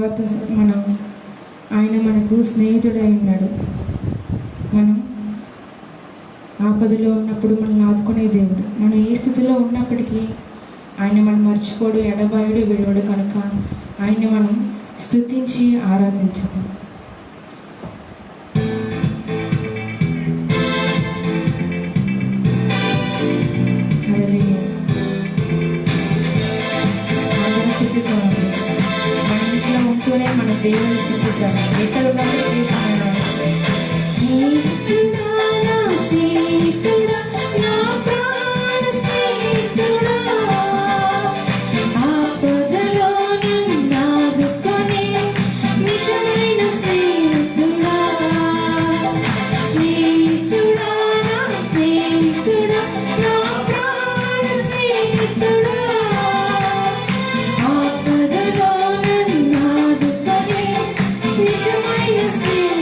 తర్వాత ఆయన మనకు స్నేహితుడై ఉన్నాడు. మనం ఆపదలో ఉన్నప్పుడు మనల్ని ఆదుకునే దేవుడు. మనం ఏ స్థితిలో ఉన్నప్పటికీ ఆయన మనం మర్చిపోడు, ఎడబాయుడు, విడువడు కనుక ఆయన్ని మనం స్తుతించి ఆరాధించాలి. మన ఇంట్లో ఉంటూనే మన దేవుని స్థుతిద్దాం. ఎక్కడ ఉన్నప్పుడు తీసుకున్నాం. Stay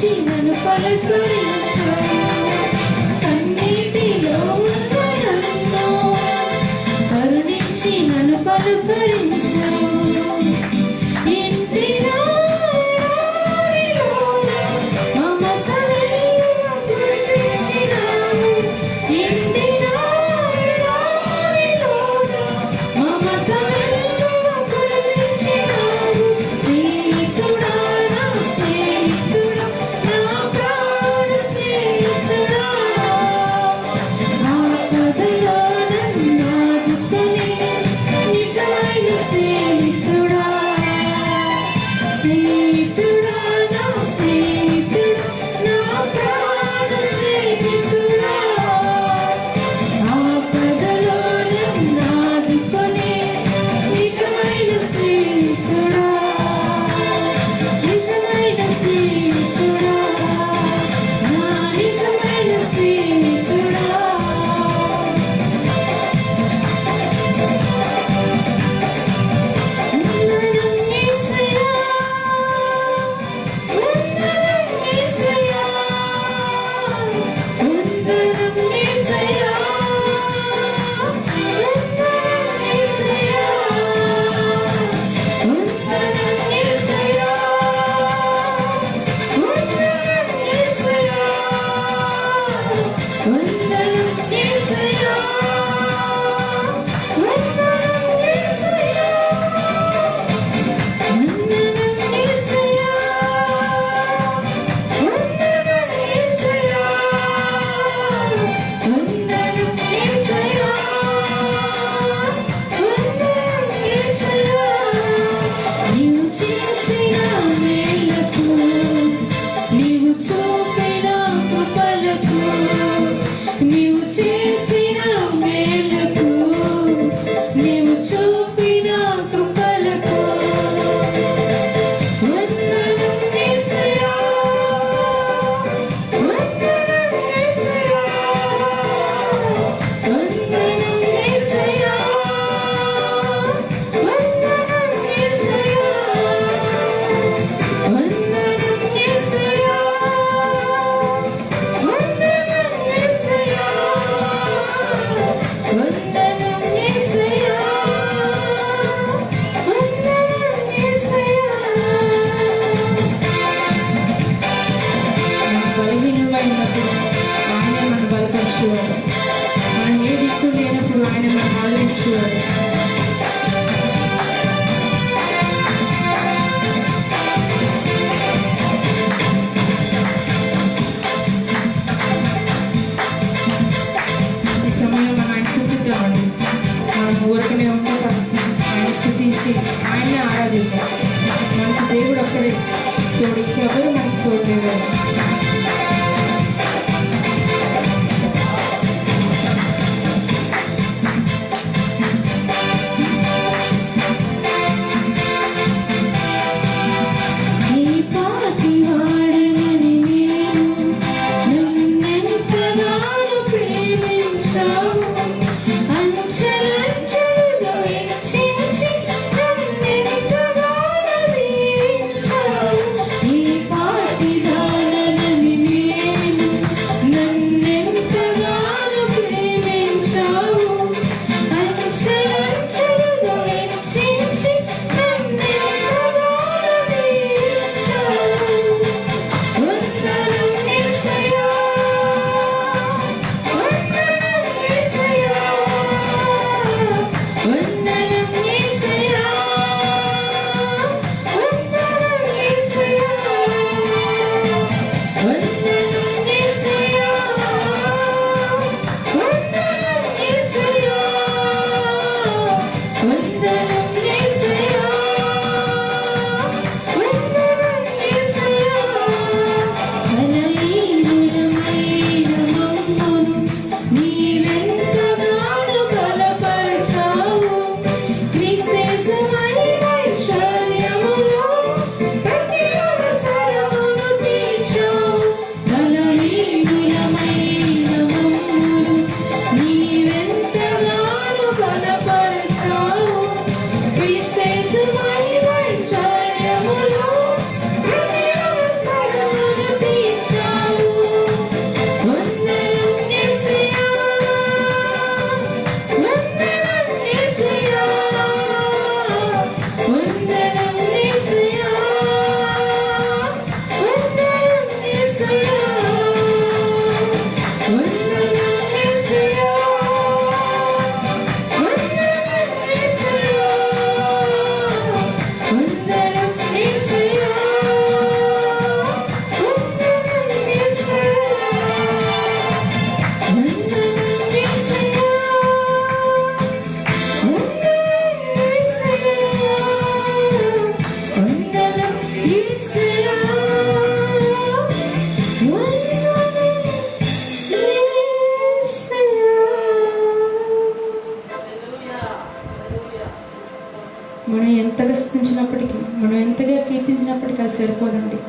కరుణించి నన్ను పలకరించావు. కన్నీటిలో ఉన్న నన్ను కరుణించి నన్ను పలకరించావు. ఇంటిలో మమత వెలుగు కురిపించినావు. ఇంటిలో మమత వెలుగు కురిపించినావు. స్నేహితుడా నా స్నేహితుడా నా ప్రాణ స్నేహితుడా ఆపదలో నన్ను ఆదుకొని నిజమైన స్నేహితుడా స్నేహితుడా నా స్నేహితుడా నా ప్రాణ స్నేహితుడా ఆపదలో నన్ను ఆదుకొని నిజమైన స్నేహితుడా నిజమైన స్నేహితుడా నా నిజమైన స్నేహితుడా. వందనం యేసయ్యా వందనం యేసయ్యా వందనం యేసయ్యా వందనం యేసయ్యా వందనం యేసయ్యా వందనం యేసయ్యా వందనం యేసయ్యా వందనం యేసయ్యా వందనం యేసయ్యా వందనం యేసయ్యా వందనం యేసయ్యా వందనం యేసయ్యా. నీవు చేసిన మేలకు నీవు చూపిన కృపలకు నీవు చేసిన మేలకు నీవు చూపిన కృపలకు వందనం యేసయ్యా వందనం యేసయ్యా వందనం యేసయ్యా వందనం యేసయ్యా వందనం యేసయ్యా వందనం యేసయ్యా వందనం యేసయ్యా వందనం యేసయ్యా. మనం బలహీనమైనప్పుడు ఆయన మనం బలపరచువాడు. మనం ఏ దిక్కు లేనప్పుడు ఆయన మనం ఆదరించువాడు. ఈ సమయంలో మనం ఆయన స్థుతిద్దామండి. మనం ఊరకనే ఉంటే ఆయన స్థుతించి ఆయన్ని ఆరాధిద్దాం. మనకు దేవుడు ఒక్కడే తోడు, ఇంకెవరు మనకు తోడు లేరు. నీ పాటి వాడనని నేను నన్నెంతగానో ప్రేమించావు. అంచెలంచెలుగా హెచ్చించి నన్నెంతగానో మనం ఎంతగా స్తుతించినప్పటికీ, మనం ఎంతగా కీర్తించినప్పటికీ అది సరిపోదండి.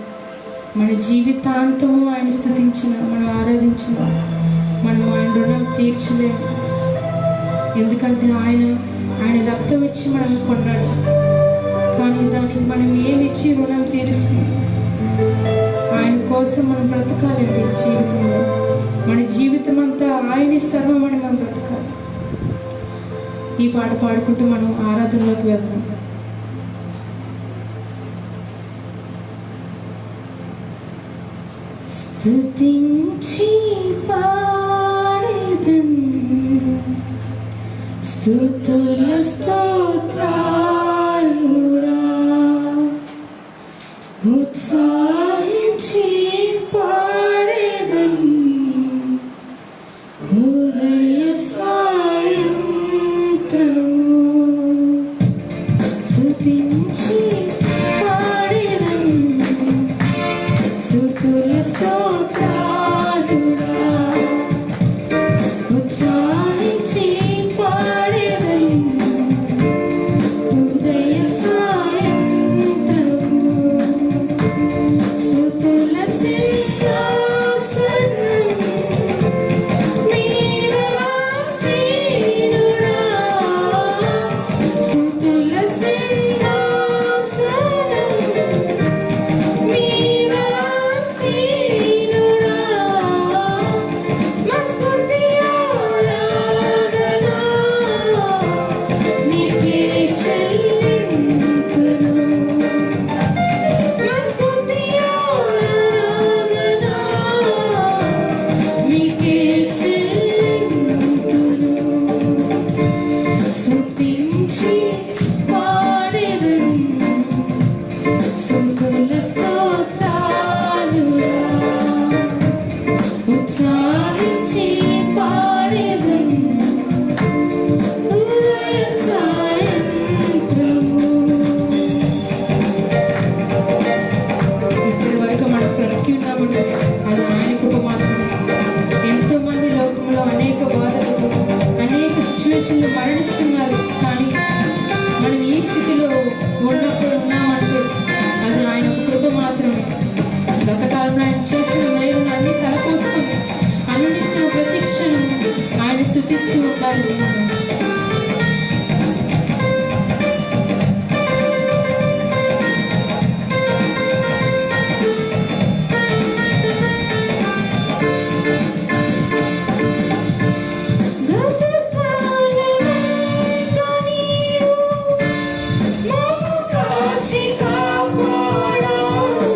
మన జీవితాంతము ఆయన స్తుతించిన, మనం ఆరాధించిన, మనం ఆయన రుణం తీర్చలేము. ఎందుకంటే ఆయన రక్తం ఇచ్చి మనం కొన్నాడు. కానీ దానికి మనం ఏమిచ్చి రుణం తీరుస్తుంది? ఆయన కోసం మనం బ్రతకాలండి జీవితంలో. మన జీవితం అంతా ఆయనే సర్వమని మనం బ్రతకాలి. ఈ పాట పాడుకుంటూ మనం ఆరాధనలోకి వెళ్దాం. స్తుతించి పాడెదన్ స్తుతుల స్తోత్రాలురా, ఉత్సాహించి పాడెదన్ ఉదయ సాయంత్రము. స్తుతించి పాడెదన్ స్తుతుల స్తోత్రాలురా, ఉత్సాహించి పాడెదన్ ఉదయ సాయంత్రము. స్తుతుల సింహాసనం మీద ఆసీనుడా, స్తుతుల సింహాసనం మీద ఆసీనుడా, మా స్తుతి ఆరాధన నీకే చెల్లింతును. మా స్తుతి ఆరాధన నీకే చెల్లింతును. స్తుతించి పాడెదన్ స్తుతుల స్తోత్రాలురా, ఉత్సాహించి పాడెదన్ ఉదయ సాయంత్రము. ఇప్పటి వరకు మనం బ్రతికి ఉన్నామంటే అది ఆయన కృప మాత్రమే. ఎంతోమంది లోకంలో అనేక బాధలు, అనేక సిచ్యువేషన్లు మరణిస్తున్నారు. కానీ మనం ఈ స్థితిలో ఉన్నప్పుడు ఉన్నామంటే అది ఆయన కృప మాత్రమే. గతకాలంలో ఆయన చేసిన మేలును అన్ని తలపోసుకొని అనునిస్తున్న ప్రతి క్షణం ఆయన స్తుతిస్తూ ఉండాలి. గతకాలమంతా నీవు మమ్ము కాచి కాపాడావు,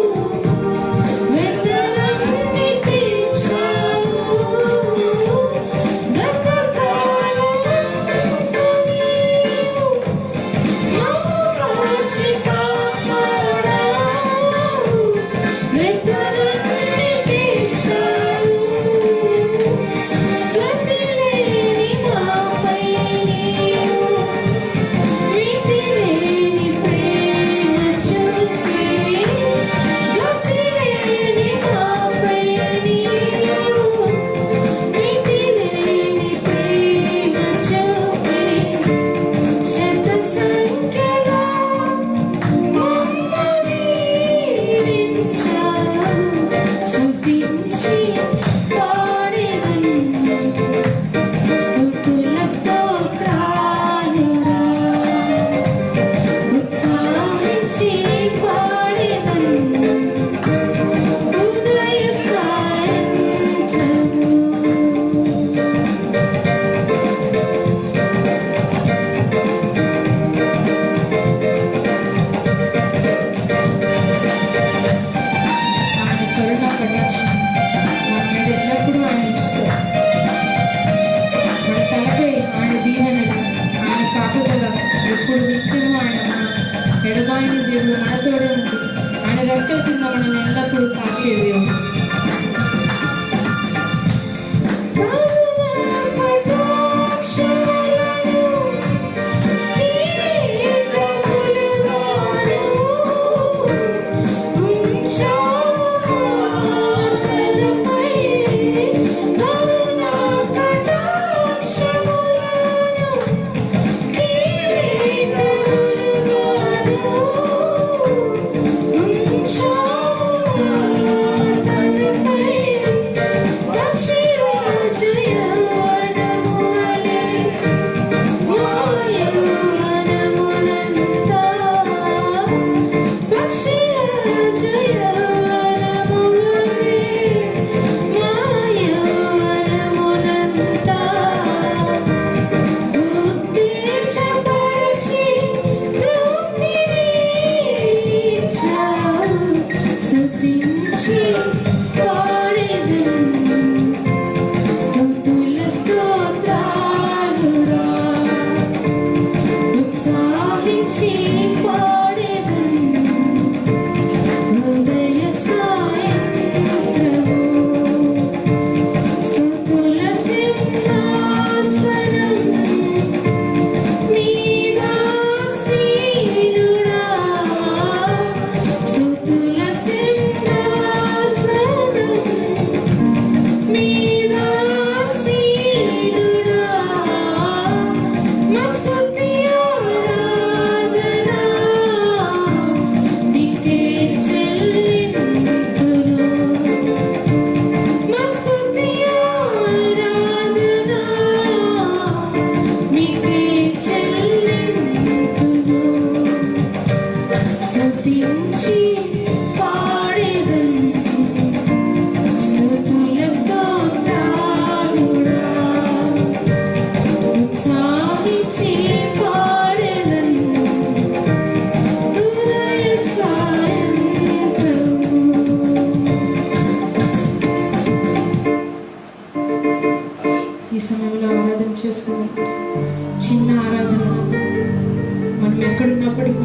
వెన్నెలన్నీ తీర్చావు. గతకాలమంతా మనం ఎక్కడున్నప్పటికీ,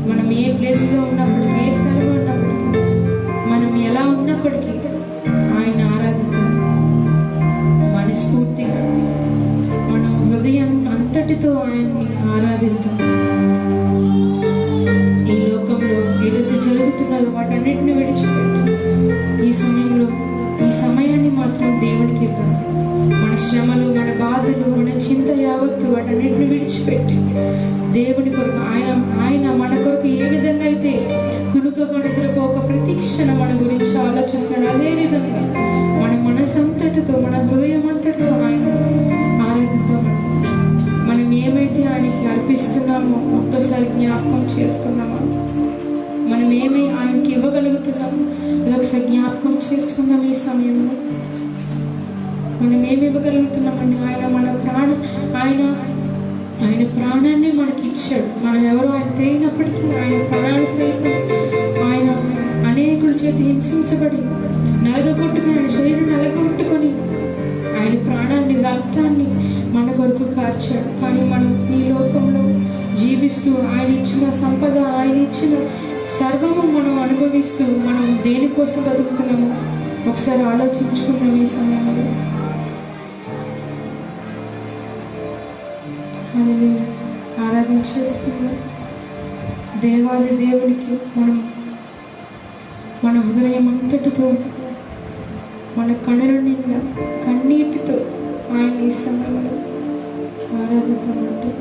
మనం ఏ ప్లేస్లో ఉన్నప్పటికీ, ఏ స్థలంలో ఉన్నప్పటికీ, మనం ఎలా ఉన్నప్పటికీ ఆయన ఆరాధిద్దాం మనస్ఫూర్తిగా. మన హృదయం అంతటితో ఆయన్ని ఆరాధిద్దాం. ఈ లోకంలో ఏదైతే జరుగుతున్నదో వాటన్నిటిని విడిచిపెట్టి ఈ సమయాన్ని మాత్రం దేవునికి ఇద్దాం. మన శ్రమలు, మన బాధలు, మన చింత యావత్తు వాటన్నిటిని విడిచిపెట్టి దేవుని కొరకు ఆయన మన కొరకు ఏ విధంగా అయితే కునుకగా నిద్రపోక ప్రతి క్షణం మన గురించి ఆలోచిస్తున్నాడు, అదే విధంగా మన మనసంతటితో, మన హృదయం అంతటితో ఆయన ఆరాధిద్దామని. మనం ఏమైతే ఆయనకి అర్పిస్తున్నామో ఒక్కసారి జ్ఞాపకం చేసుకున్నామా? మనం ఆయనకి ఇవ్వగలుగుతున్నామో అదొకసారి జ్ఞాపకం చేసుకుందాం. ఈ సమయంలో మనం ఏమి ఇవ్వగలుగుతున్నామండి? ఆయన ప్రాణాన్ని మనకి ఇచ్చాడు. మనం ఎవరో ఆయన తెలియనప్పటికీ ఆయన ప్రాణాలు సైతం ఆయన అనేకుల చేతి హింసించబడి నలగొట్టుకుని, ఆయన శరీరం నలగొట్టుకొని ఆయన ప్రాణాన్ని, రక్తాన్ని మన కొరకు కార్చాడు. కానీ మనం ఈ లోకంలో జీవిస్తూ ఆయన ఇచ్చిన సంపద, ఆయన ఇచ్చిన సర్వము మనం అనుభవిస్తూ మనం దేనికోసం బతుకుతున్నామో ఒకసారి ఆలోచించుకున్నాం. ఈ సమయంలో ఆరాధించేసుకున్నాం. దేవాది దేవునికి మన హృదయం అంతటితో, మన కనుల నిండా కన్నీటితో ఆయన ఈ సమయంలో ఆరాధిద్దామంటే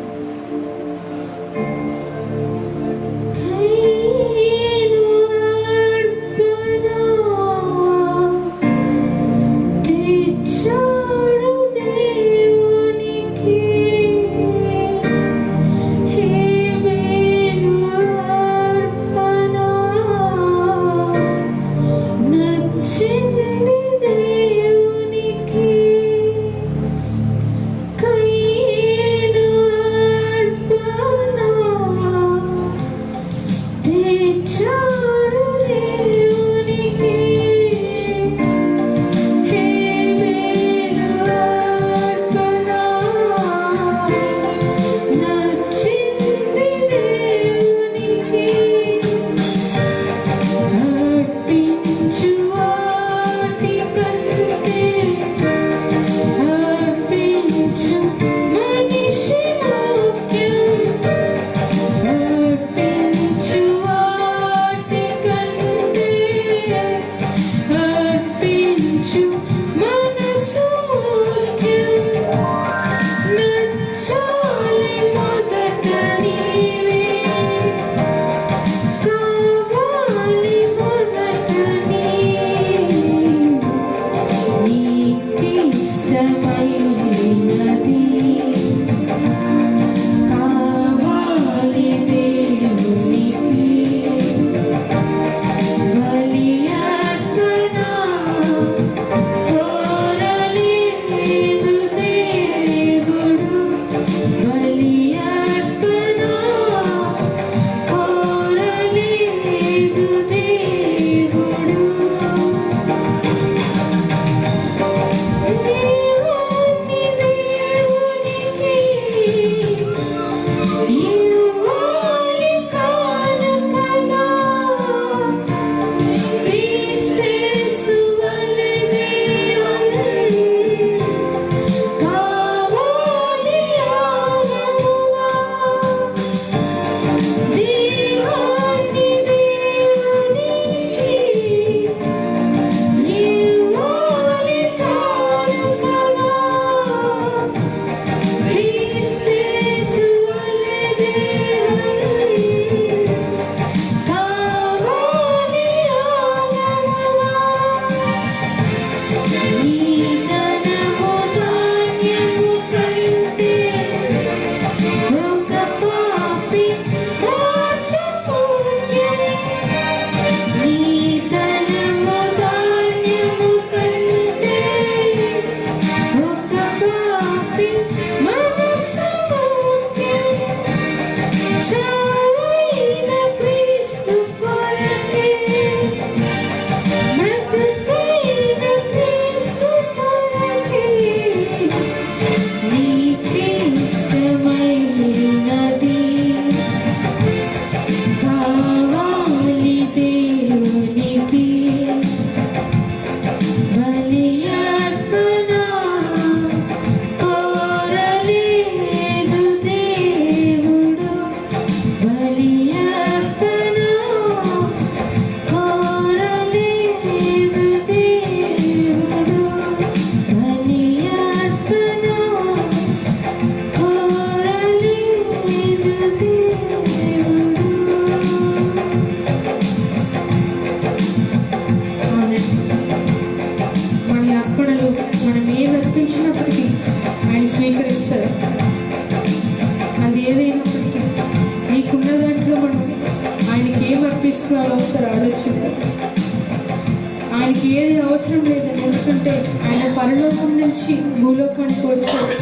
అవసరం లేదని, ఎందుకంటే ఆయన పరలోకం నుంచి భూలోకానికి వచ్చాడు.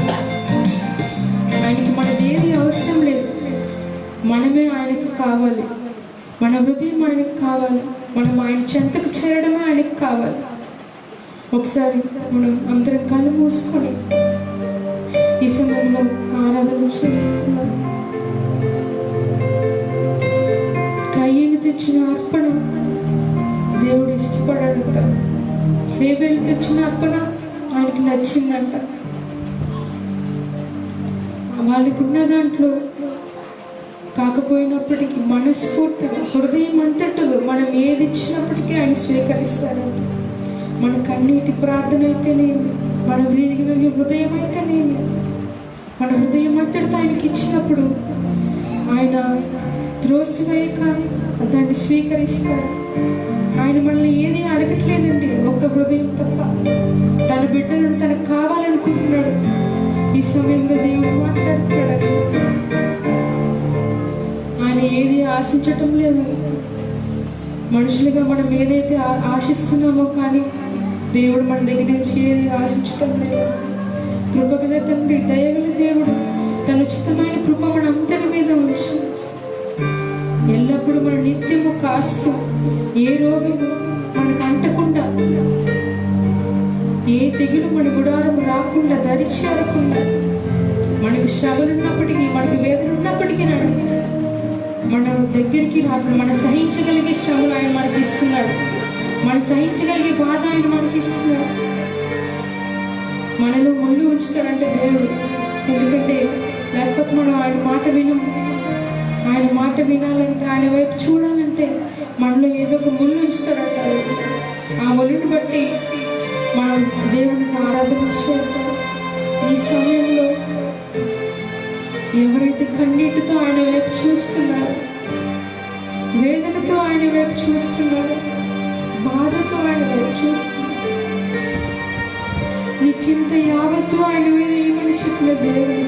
ఆయనకి మనది ఏది అవసరం లేదు, మనమే ఆయనకు కావాలి. మన హృదయం ఆయనకు కావాలి, మనం ఆయన చెంతకు చేరడమే ఆయనకు కావాలి. ఒకసారి మనం అందరం కళ్ళు మూసుకొని ఈ సమయంలో ఆరాధన చేసుకున్నాం. కయ్యను తెచ్చిన అర్పణ దేవుడు ఇష్టపడాడు కూడా. హేబేలు తెచ్చిన అర్పణ ఆయనకి నచ్చిందంట. వాళ్ళకు ఉన్న దాంట్లో కాకపోయినప్పటికీ మనస్ఫూర్తిగా హృదయం అంతటదు మనం ఏది ఇచ్చినప్పటికీ ఆయన స్వీకరిస్తారంట. మన కన్నీటి ప్రార్థన అయితేనేమి, మన విరిగిన హృదయం అయితేనేమి, మన హృదయం అంతటితో ఆయనకి ఇచ్చినప్పుడు ఆయన త్రోసివేయక దాన్ని స్వీకరిస్తారు. ఆయన మనల్ని ఏది అడగట్లేదండి, ఒక్క హృదయం తప్ప. తన బిడ్డలను తనకు కావాలనుకుంటున్నాడు. ఈ సమయంలో దేవుడు మాట్లాడుతున్నాడు. ఆయన ఏది ఆశించటం లేదు. మనుషులుగా మనం ఏదైతే ఆశిస్తున్నామో కానీ దేవుడు మన దగ్గర నుంచి ఏది ఆశించటం లేదు. కృపగల తండ్రి, దయగల దేవుడు తన ఉచితమైన కృప మన అందరి మీద ఉంచి ఎల్లప్పుడూ మన నిత్యము కాస్తూ, ఏ రోగము మనకు అంటకుండా, ఏ తెగులు మన గుడారం రాకుండా, దరి చేరకుండా, మనకు శ్రమలు ఉన్నప్పటికీ, మనకు వేదన ఉన్నప్పటికీ మన దగ్గరికి రాకుండా మన సహించగలిగే శ్రమలు ఆయన మనకి ఇస్తున్నాడు. మనం సహించగలిగే బాధ ఆయన మనకి ఇస్తున్నాడు. మనలో ముళ్ళు ఉంచుతాడంటే దేవుడు. ఎందుకంటే లేకపోతే మనం ఆయన మాట వినము. ఆయన మాట వినాలంటే, ఆయన వైపు చూడాలంటే మనలో ఏదో ఒక ముళ్ళు ఉంచుతాడంటారు. ఆ ముళ్ళుని బట్టి మనం దేవునికి ఆరాధన చేద్దాం. ఈ సమయంలో ఎవరైతే కన్నీటితో ఆయన వైపు చూస్తున్నారో, వేదనతో ఆయన వైపు చూస్తున్నారో, బాధతో ఆయన వైపు చూస్తున్నారు, నీ చింత యావత్తు ఆయన మీద ఏమని చెప్పిన దేవుడు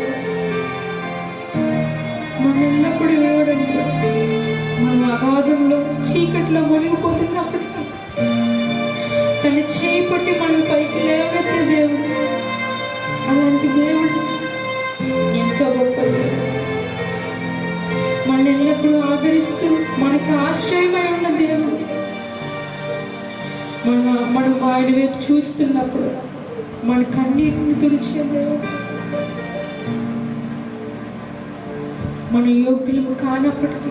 మన ఎల్లప్పుడూ వినడండి. మనం అగాధంలో చీకట్లో మునిగిపోతున్నప్పటికీ తన చేయి పట్టి మన పైకి లేవనెత్తే దేవుడు. అలాంటి దేవుడు ఎంతో గొప్ప దేవుడు. మన ఎల్లప్పుడూ ఆదరిస్తూ మనకు ఆశ్రయమై ఉన్న దేవుడు. మనం ఆయన వైపు చూస్తున్నప్పుడు మన కన్నీటిని తుడిచే దేవుడు. మన యోగ్యులు కానప్పటికీ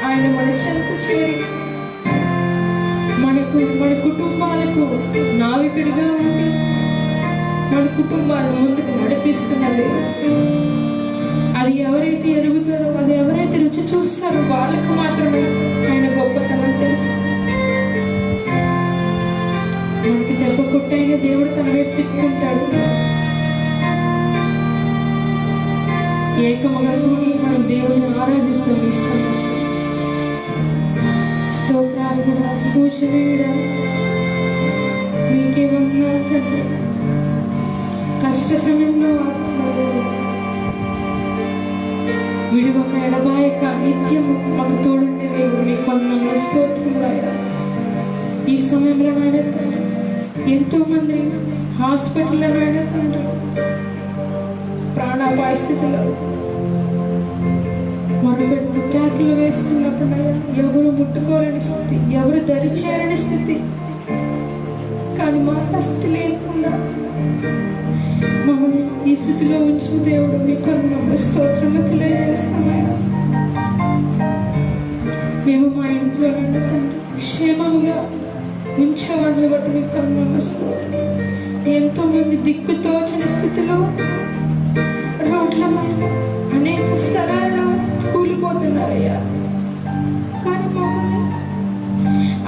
ఆయన మన చెంత చేరి మన కుటుంబాలకు నావికుడిగా ఉండి మన కుటుంబాలను ముందుకు నడిపిస్తున్నది. అది ఎవరైతే ఎరుగుతారో, అది ఎవరైతే రుచి చూస్తారో వాళ్ళకు మాత్రమే ఆయన గొప్పతనం తెలుసు. మనకి దెబ్బ కొట్టైన దేవుడు తన వైపు తిప్పుకుంటాడు. ఏకముగా కూడి మనం దేవుని ఆరాధిద్దాం. ఇస్తాం స్తోత్రాలు కూడా పూజనీయుడా మీకే వందనాలు తండ్రి. కష్ట సమయంలో విడువక ఎడబాయక నిత్యము మాకు తోడుండే దేవుడు మీకు వందనములు, స్తోత్రములు. ఈ సమయంలో నాయన తండ్రి ఎంతో మంది హాస్పిటల్లో నాయన తండ్రి ప్రాణాపాయ స్థితిలో మరొకటి కేకలు వేస్తున్నప్పుడు ఎవరు ముట్టుకోలేని స్థితి, ఎవరు దరి చేరని స్థితి. కానీ మాకు స్థితి లేకుండా మమ్మల్ని ఈ స్థితిలో ఉంచిన దేవుడు మీకు నమ్మ స్తోత్రము తెలియజేస్తామయ్యా. మేము మా ఇంట్లో నుండి తండ్రి క్షేమముగా ఉంచవాలని బట్టి మీకు నమ్మ స్తోత్రం. ఎంతో మంది దిక్కుతోచిన స్థితిలో రోడ్ల మీద అనేక స్థలాల్లో కూలిపోతున్నారయ్యా. కానీ మమ్మల్ని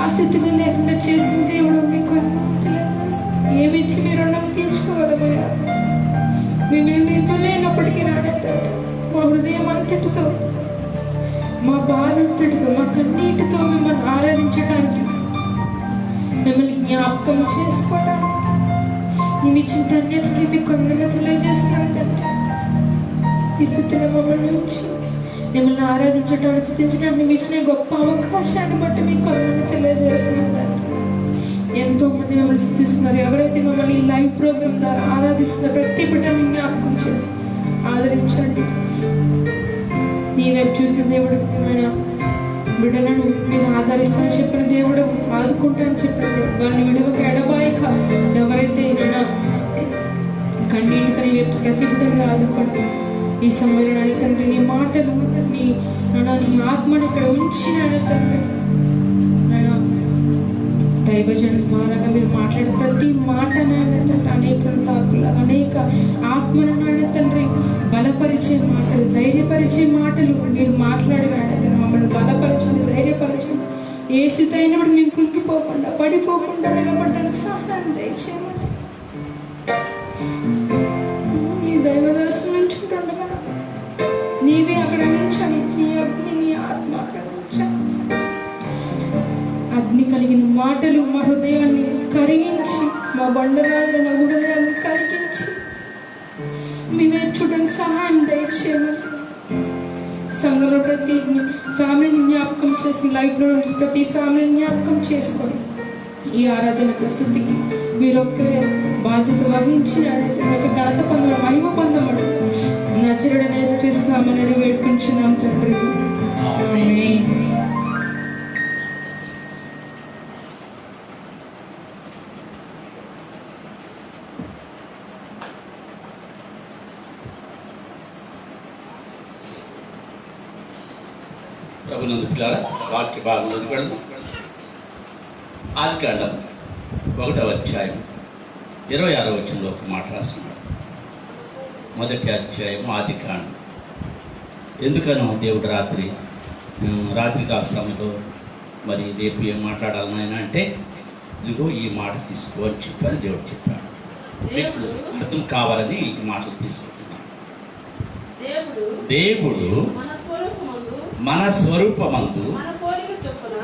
ఆ స్థితిలో లేకుండా చేసిన దేవుడు మీకు తెలియజేస్తాం. ఏమిచ్చి మీరు రుణం తీర్చుకోగలమయ్యా. మేము ఇవ్వలేనప్పటికీ రానేతండి మా హృదయం అంతటితో, మా బాధ అంతటితో, మా కన్నీటితో మిమ్మల్ని ఆరాధించడానికి, మిమ్మల్ని జ్ఞాపకం చేసుకోవడానికి మేము ఇచ్చిన ధన్యతకి మీకు కొందరు తెలియజేస్తాం తండ్రి. ఈ స్థితిలో మమ్మల్ని నుంచి మిమ్మల్ని ఆరాధించడానికి స్తుతించడానికి మీకు ఇచ్చిన గొప్ప అవకాశాన్ని బట్టి మీకు కొంతమంది తెలియజేస్తున్నాం తండ్రి. ఎంతో మంది మిమ్మల్ని స్తుతిస్తున్నారు. ఎవరైతే మిమ్మల్ని ఈ లైవ్ ప్రోగ్రామ్ ద్వారా ఆరాధిస్తున్నారో ప్రతి బిడ్డని జ్ఞాపకం చేసి ఆదరించండి. నీ వైపు చూసిన దేవుడు ఆయన బిడ్డలను మీరు ఆదరిస్తానని చెప్పిన దేవుడు, ఆదుకుంటానని చెప్పిన దేవుడు, వాళ్ళని విడువక ఎడబాయక ఎవరైతే నా కన్నీటితో ప్రతి బిడ్డను ఆదుకోండి. ఈ సమయంలో అని తండ్రి నీ మాటలు నీ ఆత్మను ఇక్కడ ఉంచి నాయన తండ్రి దైవజన ద్వారాగా మీరు మాట్లాడే ప్రతి మాట నాయన తండ్రి అనేక అనేక ఆత్మను నాయన తండ్రి బలపరిచే మాటలు, ధైర్యపరిచే మాటలు మీరు మాట్లాడి నాయన తండ్రి మమ్మల్ని బలపరచండి, ధైర్యపరచండి. ఏ స్థితి అయినప్పుడు మేము కృంగిపోకుండా పడిపోకుండా నిలబడ్డానికి సహాయం దయచేయమని నీ దైవదాసుల నుంచి ఉంటుండగా నీవే అక్కడ నుంచని నీ అగ్ని నీ ఆత్మ అక్కడ నుంచని అగ్ని కలిగిన మాటలు మా హృదయాన్ని కరిగించి, మా బండరాలను హృదయాన్ని కరిగించి మేమే చూడడానికి సహాయం దయచేయమని సంఘంలో ప్రతి ఫ్యామిలీని జ్ఞాపకం చేసి లైఫ్లో ప్రతి ఫ్యామిలీని జ్ఞాపకం చేసుకొని ఈ ఆరాధన ప్రస్తుతికి మీరు ఒక్కరే బాధ్యత వహించి ఘనత పొందడం, మహిమ పొందమని నజరుడనే యేసుక్రీస్తునామమున వేడుకుంటున్నాం తండ్రి. ఆమేన్. ప్రభునందు పిల్లారా, వాక్య భాగంలోకి వెళదాం. ఆదికాండం 1వ అధ్యాయం 26వ వచనంలో ఒక మాట రాస్తున్నాడు. మొదటి అధ్యాయం ఆదికాండం. ఎందుకనో దేవుడు రాత్రి కాల సమయంలో మరి రేపు ఏం మాట్లాడాలి నాయన అంటే ఇదిగో ఈ మాట తీసుకో అని చెప్పని దేవుడు చెప్పాడు. మీకు అర్థం కావాలని ఈ మాటలు తీసుకుంటున్నాను. దేవుడు మన స్వరూపమందు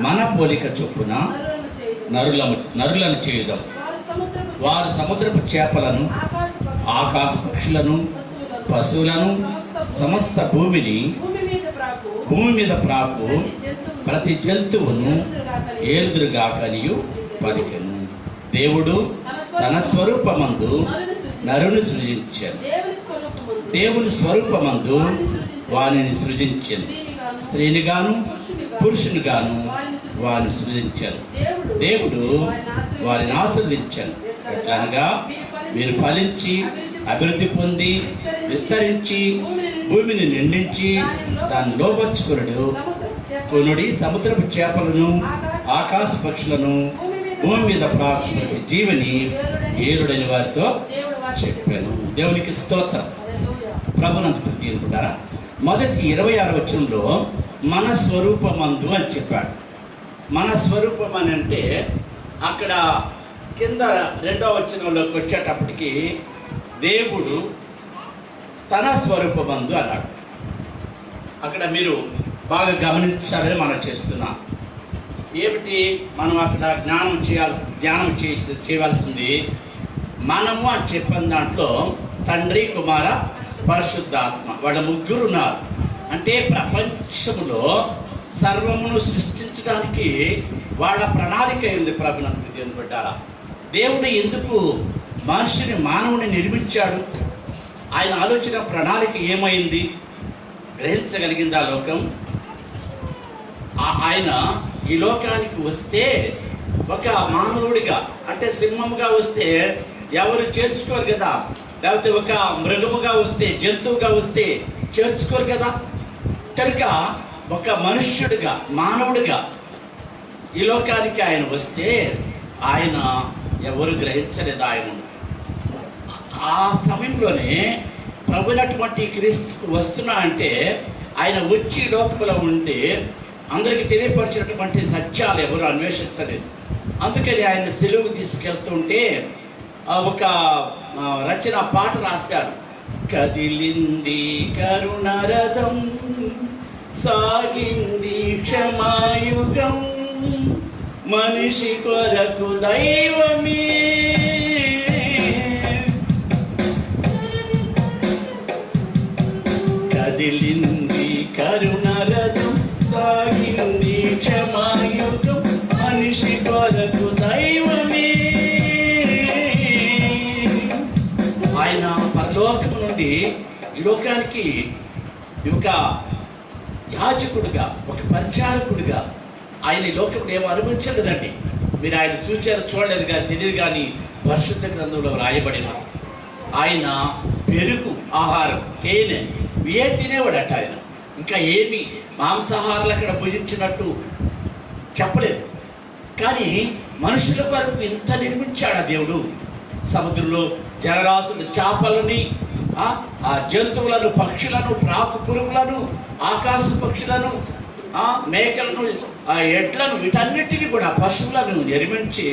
మన పోలిక చొప్పున నరులను చేయుదాం. వారు సముద్రపు చేపలను, ఆకాశ పక్షులను, పశువులను, సమస్త భూమి మీద ప్రాకు ప్రతి జంతువును ఏలుదురుగాకనియు పలికెను. దేవుడు తన స్వరూపమందు నరుని సృజించాను. దేవుని స్వరూపమందు వానిని సృజించాను. స్త్రీని గాను పురుషుని గాను వారిని సృజించాను. దేవుడు వారిని ఆశీర్వదించాను. ఎట్లనగా మీరు ఫలించి అభివృద్ధి పొంది విస్తరించి భూమిని నిండించి దాన్ని లోపరుచుకొనుడి. సముద్రపు చేపలను, ఆకాశ పక్షులను, భూమి మీద ప్రాకు ప్రతి జీవిని ఏలుడని వారితో చెప్పాను. దేవునికి స్తోత్రం. ప్రభునందు ప్రియనుకుంటారా, మొదటి 26వ వచనంలో మన స్వరూపమందు అని చెప్పాడు. మన స్వరూపం అని అంటే అక్కడ కింద 2వ వచనంలోకి వచ్చేటప్పటికి దేవుడు తన స్వరూపమందు అన్నాడు. అక్కడ మీరు బాగా గమనించాలని మనం చేస్తున్నాం. ఏమిటి మనం అక్కడ ధ్యానం చేయవలసింది మనము అని చెప్పిన దాంట్లో తండ్రి, కుమార, పరిశుద్ధాత్మ వాళ్ళ ముగ్గురు ఉన్నారు. అంటే ప్రపంచంలో సర్వమును సృష్టించడానికి వాళ్ళ ప్రణాళిక ఏంది? ప్రభునందు పెట్టారా, దేవుడు ఎందుకు మానవుని నిర్మించాడు? ఆయన ఆలోచన ప్రణాళిక ఏమైంది? గ్రహించగలిగింది ఆ లోకం? ఆయన ఈ లోకానికి వస్తే ఒక మానవుడిగా, అంటే సింహముగా వస్తే ఎవరు చేర్చుకోరు కదా, లేకపోతే ఒక మృగముగా వస్తే, జంతువుగా వస్తే చేర్చుకోరు కదా. కనుక ఒక మనుష్యుడిగా, మానవుడిగా ఈ లోకానికి ఆయన వస్తే ఆయన ఎవరు గ్రహించలేదు. ఆయన ఆ సమయంలోనే ప్రభునటువంటి క్రీస్తుకు వస్తున్నా అంటే ఆయన వచ్చి లోకంలో ఉండి అందరికీ తెలియపరిచినటువంటి సత్యాలు ఎవరు అన్వేషించలేదు. అందుకని ఆయన సెలవు తీసుకెళ్తుంటే ఒక రచన పాట రాశాడు. కదిలింది కరుణరథం, సాగింది క్షమాయుగం, మనిషి కొరకు దైవమే. కదిలింది కరుణరథం, సాగింది క్షమాయుగం, మనిషి కొరకు దైవమే. ఆయన పరలోకం నుండి ఈ లోకానికి ఒక యాజకుడుగా, ఒక పరిచారకుడిగా ఆయన ఈ లోకం ఏమో అనుభవించలేదండి. మీరు ఆయన చూచారు చూడలేదు కానీ తెలియదు, కానీ పరిశుద్ధ గ్రంథంలో రాయబడిన ఆయన పెరుగు ఆహారం, తేనె ఏ తినేవాడట. ఆయన ఇంకా ఏమి మాంసాహారాలు అక్కడ భుజించినట్టు చెప్పలేదు. కానీ మనుషుల కొరకు ఇంత నిర్మించాడు ఆ దేవుడు. సముద్రంలో జలరాశులు, చేపలని, ఆ జంతువులను, పక్షులను, ప్రాకు పురుగులను, ఆకాశ పక్షులను, మేకలను, ఆ ఎడ్లను, వీటన్నిటినీ కూడా పశువులను నిర్మించి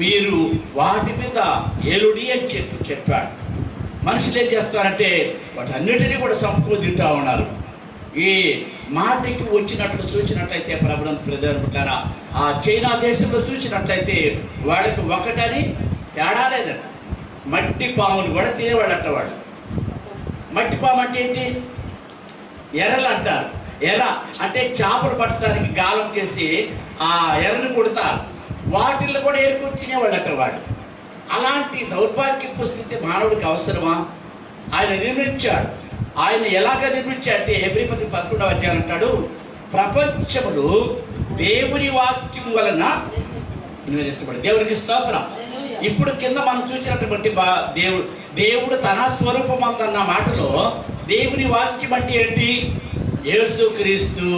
మీరు వాటి మీద ఏలుడి అని చెప్పాడు. మనుషులు ఏం చేస్తారంటే వాటన్నిటినీ కూడా సంపుకొని తింటూ ఉన్నారు. ఈ మాటకి వచ్చినట్లు చూసినట్లయితే ప్రభునందు ప్రధాన ఆ చైనా దేశంలో చూసినట్లయితే వాళ్ళకి ఒకటని తేడా లేదంట. మట్టి పాములు కూడా తినేవాళ్ళంట వాళ్ళు. మట్టి పాము అంటే ఏంటి? ఎర్రలు అంటారు. ఎర్ర అంటే చేపలు పట్టడానికి గాలం చేసి ఆ ఎర్రని కొడతారు. వాటిల్లో కూడా ఏరుకొని తినేవాళ్ళంట వాళ్ళు. అలాంటి దౌర్భాగ్యపు స్థితి మానవుడికి అవసరమా? ఆయన నిర్మించాడు. ఆయన ఎలాగ నిర్మించాడంటే హెబ్రీ 11 అంటాడు, ప్రపంచములు దేవుని వాక్యం వలన నిర్మించబడి. దేవునికి స్తోత్రం. ఇప్పుడు కింద మనం చూసినటువంటి దేవుడు తన స్వరూపం అందన్న మాటలో దేవుని వాక్యం అంటే ఏంటి? యేసుక్రీస్తు.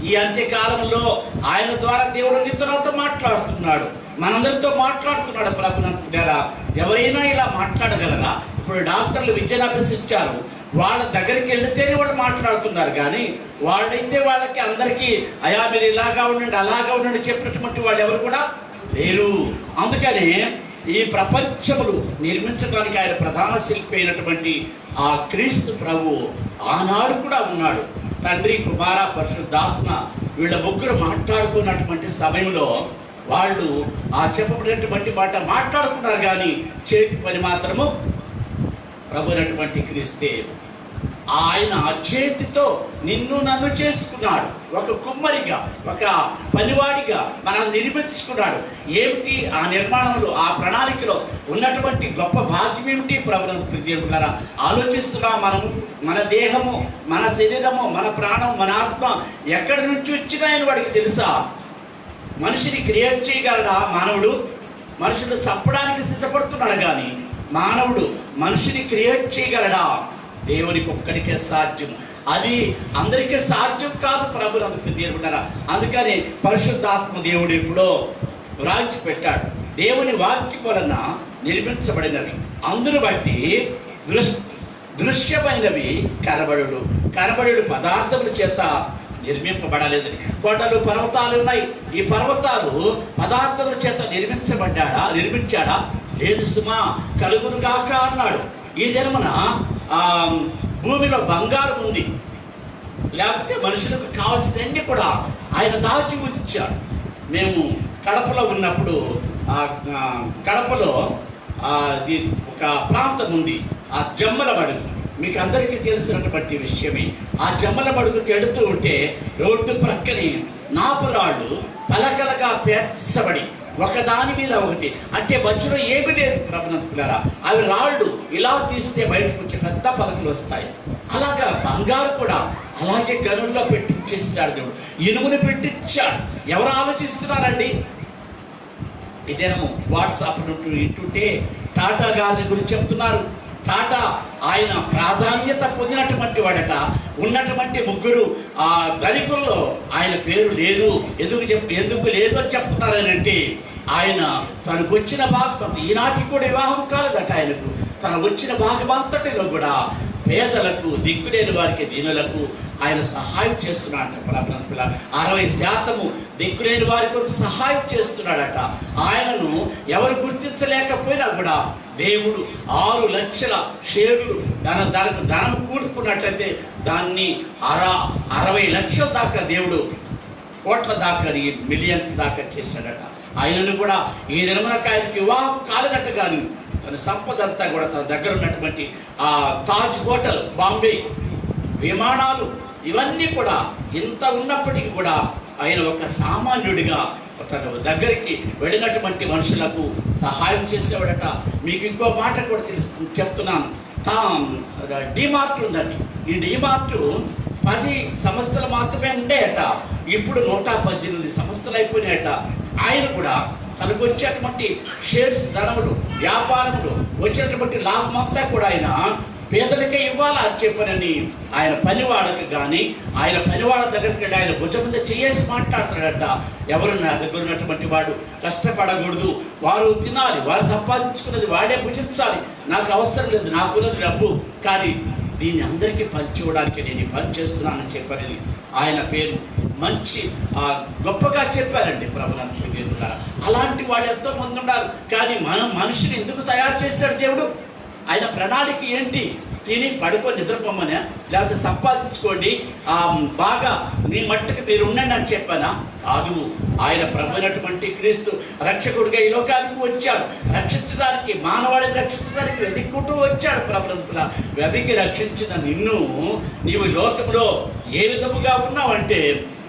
ఈ అంత్యకాలంలో ఆయన ద్వారా దేవుడు నిత్యతో మాట్లాడుతున్నాడు, మనందరితో మాట్లాడుతున్నాడు. ప్రభునంతుడారా, ఎవరైనా ఇలా మాట్లాడగలరా? ఇప్పుడు డాక్టర్లు విద్యను అభ్యసించారు, వాళ్ళ దగ్గరికి వెళితేనే వాళ్ళు మాట్లాడుతున్నారు. కానీ వాళ్ళైతే వాళ్ళకి అందరికీ అయా మీరు ఇలాగా ఉండండి, అలాగా ఉండండి చెప్పినటువంటి వాళ్ళు ఎవరు కూడా లేరు. అందుకని ఈ ప్రపంచములు నిర్మించడానికి ఆయన ప్రధాన శిల్పి అయినటువంటి ఆ క్రీస్తు ప్రభు ఆనాడు కూడా ఉన్నాడు. తండ్రి, కుమార, పరిశుద్ధాత్మ వీళ్ళ ముగ్గురు మాట్లాడుకున్నటువంటి సమయంలో వాళ్ళు ఆ చెప్పబడినటువంటి మాట మాట్లాడుకున్నారు. కానీ చేతి పని మాత్రము ప్రభు అయినటువంటి క్రీస్తే. ఆయన చేతితో నిన్ను నన్ను చేసుకున్నాడు. ఒక కుమ్మరిగా, ఒక పనివాడిగా మనం నిర్మించుకున్నాడు. ఏమిటి ఆ నిర్మాణంలో, ఆ ప్రణాళికలో ఉన్నటువంటి గొప్ప భాగ్యం ఏమిటి? ప్రభుత్వ గారా ఆలోచిస్తున్నాం. మనము, మన దేహము, మన శరీరము, మన ప్రాణం, మన ఆత్మ ఎక్కడి నుంచి వచ్చినాయని వాడికి తెలుసా? మనిషిని క్రియేట్ చేయగలడా మానవుడు? మనుషులు చంపడానికి సిద్ధపడుతున్నాడు, కానీ మానవుడు మనిషిని క్రియేట్ చేయగలడా? దేవునికి ఒక్కడికే సాధ్యం. అది అందరికీ సాధ్యం కాదు. ప్రభులు అందుకు దేవుడారా. అందుకని పరిశుద్ధాత్మ దేవుడు ఎప్పుడో రాయించి పెట్టాడు. దేవుని వాక్యం వలన నిర్మించబడినవి అందును బట్టి దృశ్యమైనవి కనబడు పదార్థముల చేత నిర్మింపబడలేదని. కొండలు, పర్వతాలు ఉన్నాయి. ఈ పర్వతాలు పదార్థముల చేత నిర్మించాడా? లేదు సుమా, కలుగునుగాక అన్నాడు. ఈ జన్మన భూమిలో బంగారం ఉంది, లేకపోతే మనుషులకు కావాల్సినవన్నీ కూడా ఆయన దాచి ఉంచాడు. మేము కడపలో ఉన్నప్పుడు కడపలో ఒక ప్రాంతం ఉంది, ఆ జమ్మల మడుగు. మీకు అందరికీ తెలిసినటువంటి విషయమే. ఆ జమ్మల మడుగుకి వెళుతూ ఉంటే రోడ్డు ప్రక్కనే నాపురాళ్ళు పలకలుగా పేర్చబడి ఒకదాని మీద ఒకటి, అంటే మధ్యలో ఏమి లేదు ప్రభునంతులారా. అవి రాళ్ళు ఇలా తీస్తే బయటకు వచ్చి పెద్ద పలకలు వస్తాయి. అలాగా బంగారు కూడా అలాగే గనుల్లో పెట్టించేసాడు దేవుడు. ఇనుముని పెట్టించాడు. ఎవరు ఆలోచిస్తున్నారండి? ఇదేమో వాట్సాప్ ఇంటుంటే టాటా గారిని గురించి చెప్తున్నారు. టాటా ఆయన ప్రాధాన్యత పొందినటువంటి వాడట. ఉన్నటువంటి ముగ్గురు ఆ ధనికుల్లో ఆయన పేరు లేదు. ఎందుకు లేదు అని చెప్తున్నారనంటే ఆయన తనకు వచ్చిన భాగం, ఈనాటికి కూడా వివాహం కాలేదట ఆయనకు. తను వచ్చిన భాగమంతటిలో కూడా పేదలకు, దిక్కులేని వారికి, దీనులకు ఆయన సహాయం చేస్తున్నాడట. 60% దిక్కులేని వారి కొరకు సహాయం చేస్తున్నాడట. ఆయనను ఎవరు గుర్తించలేకపోయినా కూడా దేవుడు 6 లక్షల షేర్లు దానికి ధనం కూడుకున్నట్లయితే దాన్ని 60 లక్షల దాకా దేవుడు, కోట్ల దాకా, మిలియన్స్ దాకా చేశాడట. ఆయనను కూడా ఈ నిర్మలకి ఆయనకి వివాహం కాలేదట. కానీ తన సంపద అంతా కూడా తన దగ్గర ఉన్నటువంటి ఆ తాజ్ హోటల్ బాంబే విమానాలు, ఇవన్నీ కూడా ఇంత ఉన్నప్పటికీ కూడా ఆయన ఒక సామాన్యుడిగా తన దగ్గరికి వెళ్ళినటువంటి మనుషులకు సహాయం చేసేవాడట. మీకు ఇంకో మాట కూడా చెప్తున్నాను. డిమార్ట్ ఉందండి. ఈ డిమార్ట్ 10 సంస్థలు మాత్రమే ఉండేయట. ఇప్పుడు 118 సంస్థలు అయిపోయినాయట. ఆయన కూడా తనకు వచ్చేటువంటి షేర్స్, ధనములు, వ్యాపారములు వచ్చేటువంటి లాభం అంతా కూడా ఆయన పేదలకే ఇవ్వాలా అని చెప్పనని ఆయన పనివాళ్ళకి కానీ, ఆయన పనివాళ్ళ దగ్గరికి వెళ్ళి ఆయన భుజం మీద చేసి మాట్లాడతాడట. ఎవరు నా దగ్గర ఉన్నటువంటి వాడు కష్టపడకూడదు, వారు తినాలి, వారు సంపాదించుకున్నది వాడే భుజించాలి, నాకు అవసరం లేదు, నాకున్నది డబ్బు, కానీ దీన్ని అందరికీ పంచివ్వడానికి నేను ఈ పని చేస్తున్నానని చెప్పారని ఆయన పేరు మంచి గొప్పగా చెప్పారండి ప్రభునందరి దేవుడు గారు. అలాంటి వాళ్ళు ఎంతో మంది ఉన్నారు. కానీ మనిషిని ఎందుకు తయారు చేశాడు దేవుడు? ఆయన ప్రణాళిక ఏంటి? తిని పడుకొని నిద్రపోమనే, లేకపోతే సంపాదించుకోండి, బాగా మీ మట్టుకు మీరు ఉండండి అని చెప్పానా? కాదు. ఆయన ప్రభు అయినటువంటి క్రీస్తు రక్షకుడిగా ఈ లోకానికి వచ్చాడు. రక్షించడానికి, మానవాళిని రక్షించడానికి వెతుక్కుంటూ వచ్చాడు. ప్రభుత్వ వెతికి రక్షించిన నిన్ను నీవు లోకంలో ఏ విధముగా ఉన్నావంటే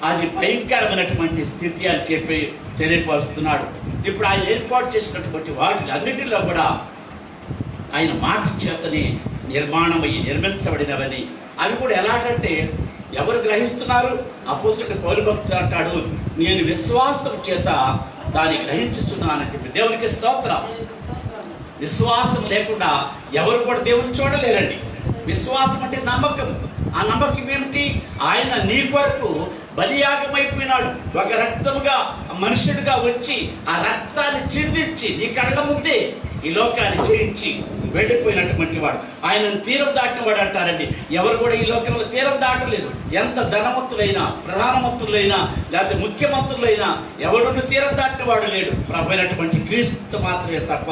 అది భయంకరమైనటువంటి స్థితి అని చెప్పి తెలియపరుస్తున్నాడు. ఇప్పుడు ఆయన ఏర్పాటు చేసినటువంటి వాటి అన్నిటిలో కూడా ఆయన మాట చేతని నిర్మించబడినవని. అవి కూడా ఎలాగంటే ఎవరు గ్రహిస్తున్నారు? అపోస్తలుడు పౌలు భక్తుడు అంటాడు, నేను విశ్వాసం చేత దాన్ని గ్రహించుచున్నానని చెప్పి. దేవునికి స్తోత్రం. విశ్వాసం లేకుండా ఎవరు కూడా దేవుని చూడలేరండి. విశ్వాసం అంటే నమ్మకం. ఆ నమ్మకం ఏమిటి? ఆయన నీ కొరకు బలియాగమైపోయినాడు. ఒక రక్తముగా మనుషుడిగా వచ్చి ఆ రక్తాన్ని చిందించి నీ కళ్ళ ముందే ఈ లోకాన్ని జయించి వెళ్ళిపోయినటువంటి వాడు. ఆయనను తీరం దాటిన వాడు అంటారండి. ఎవరు కూడా ఈ లోకంలో తీరం దాటలేదు. ఎంత ధనవంతులైనా, ప్రధానమంత్రులైనా, లేకపోతే ముఖ్యమంత్రులైనా ఎవడును తీరం దాటిన వాడు లేడు. ప్రభు అయినటువంటి క్రీస్తు మాత్రమే తప్ప.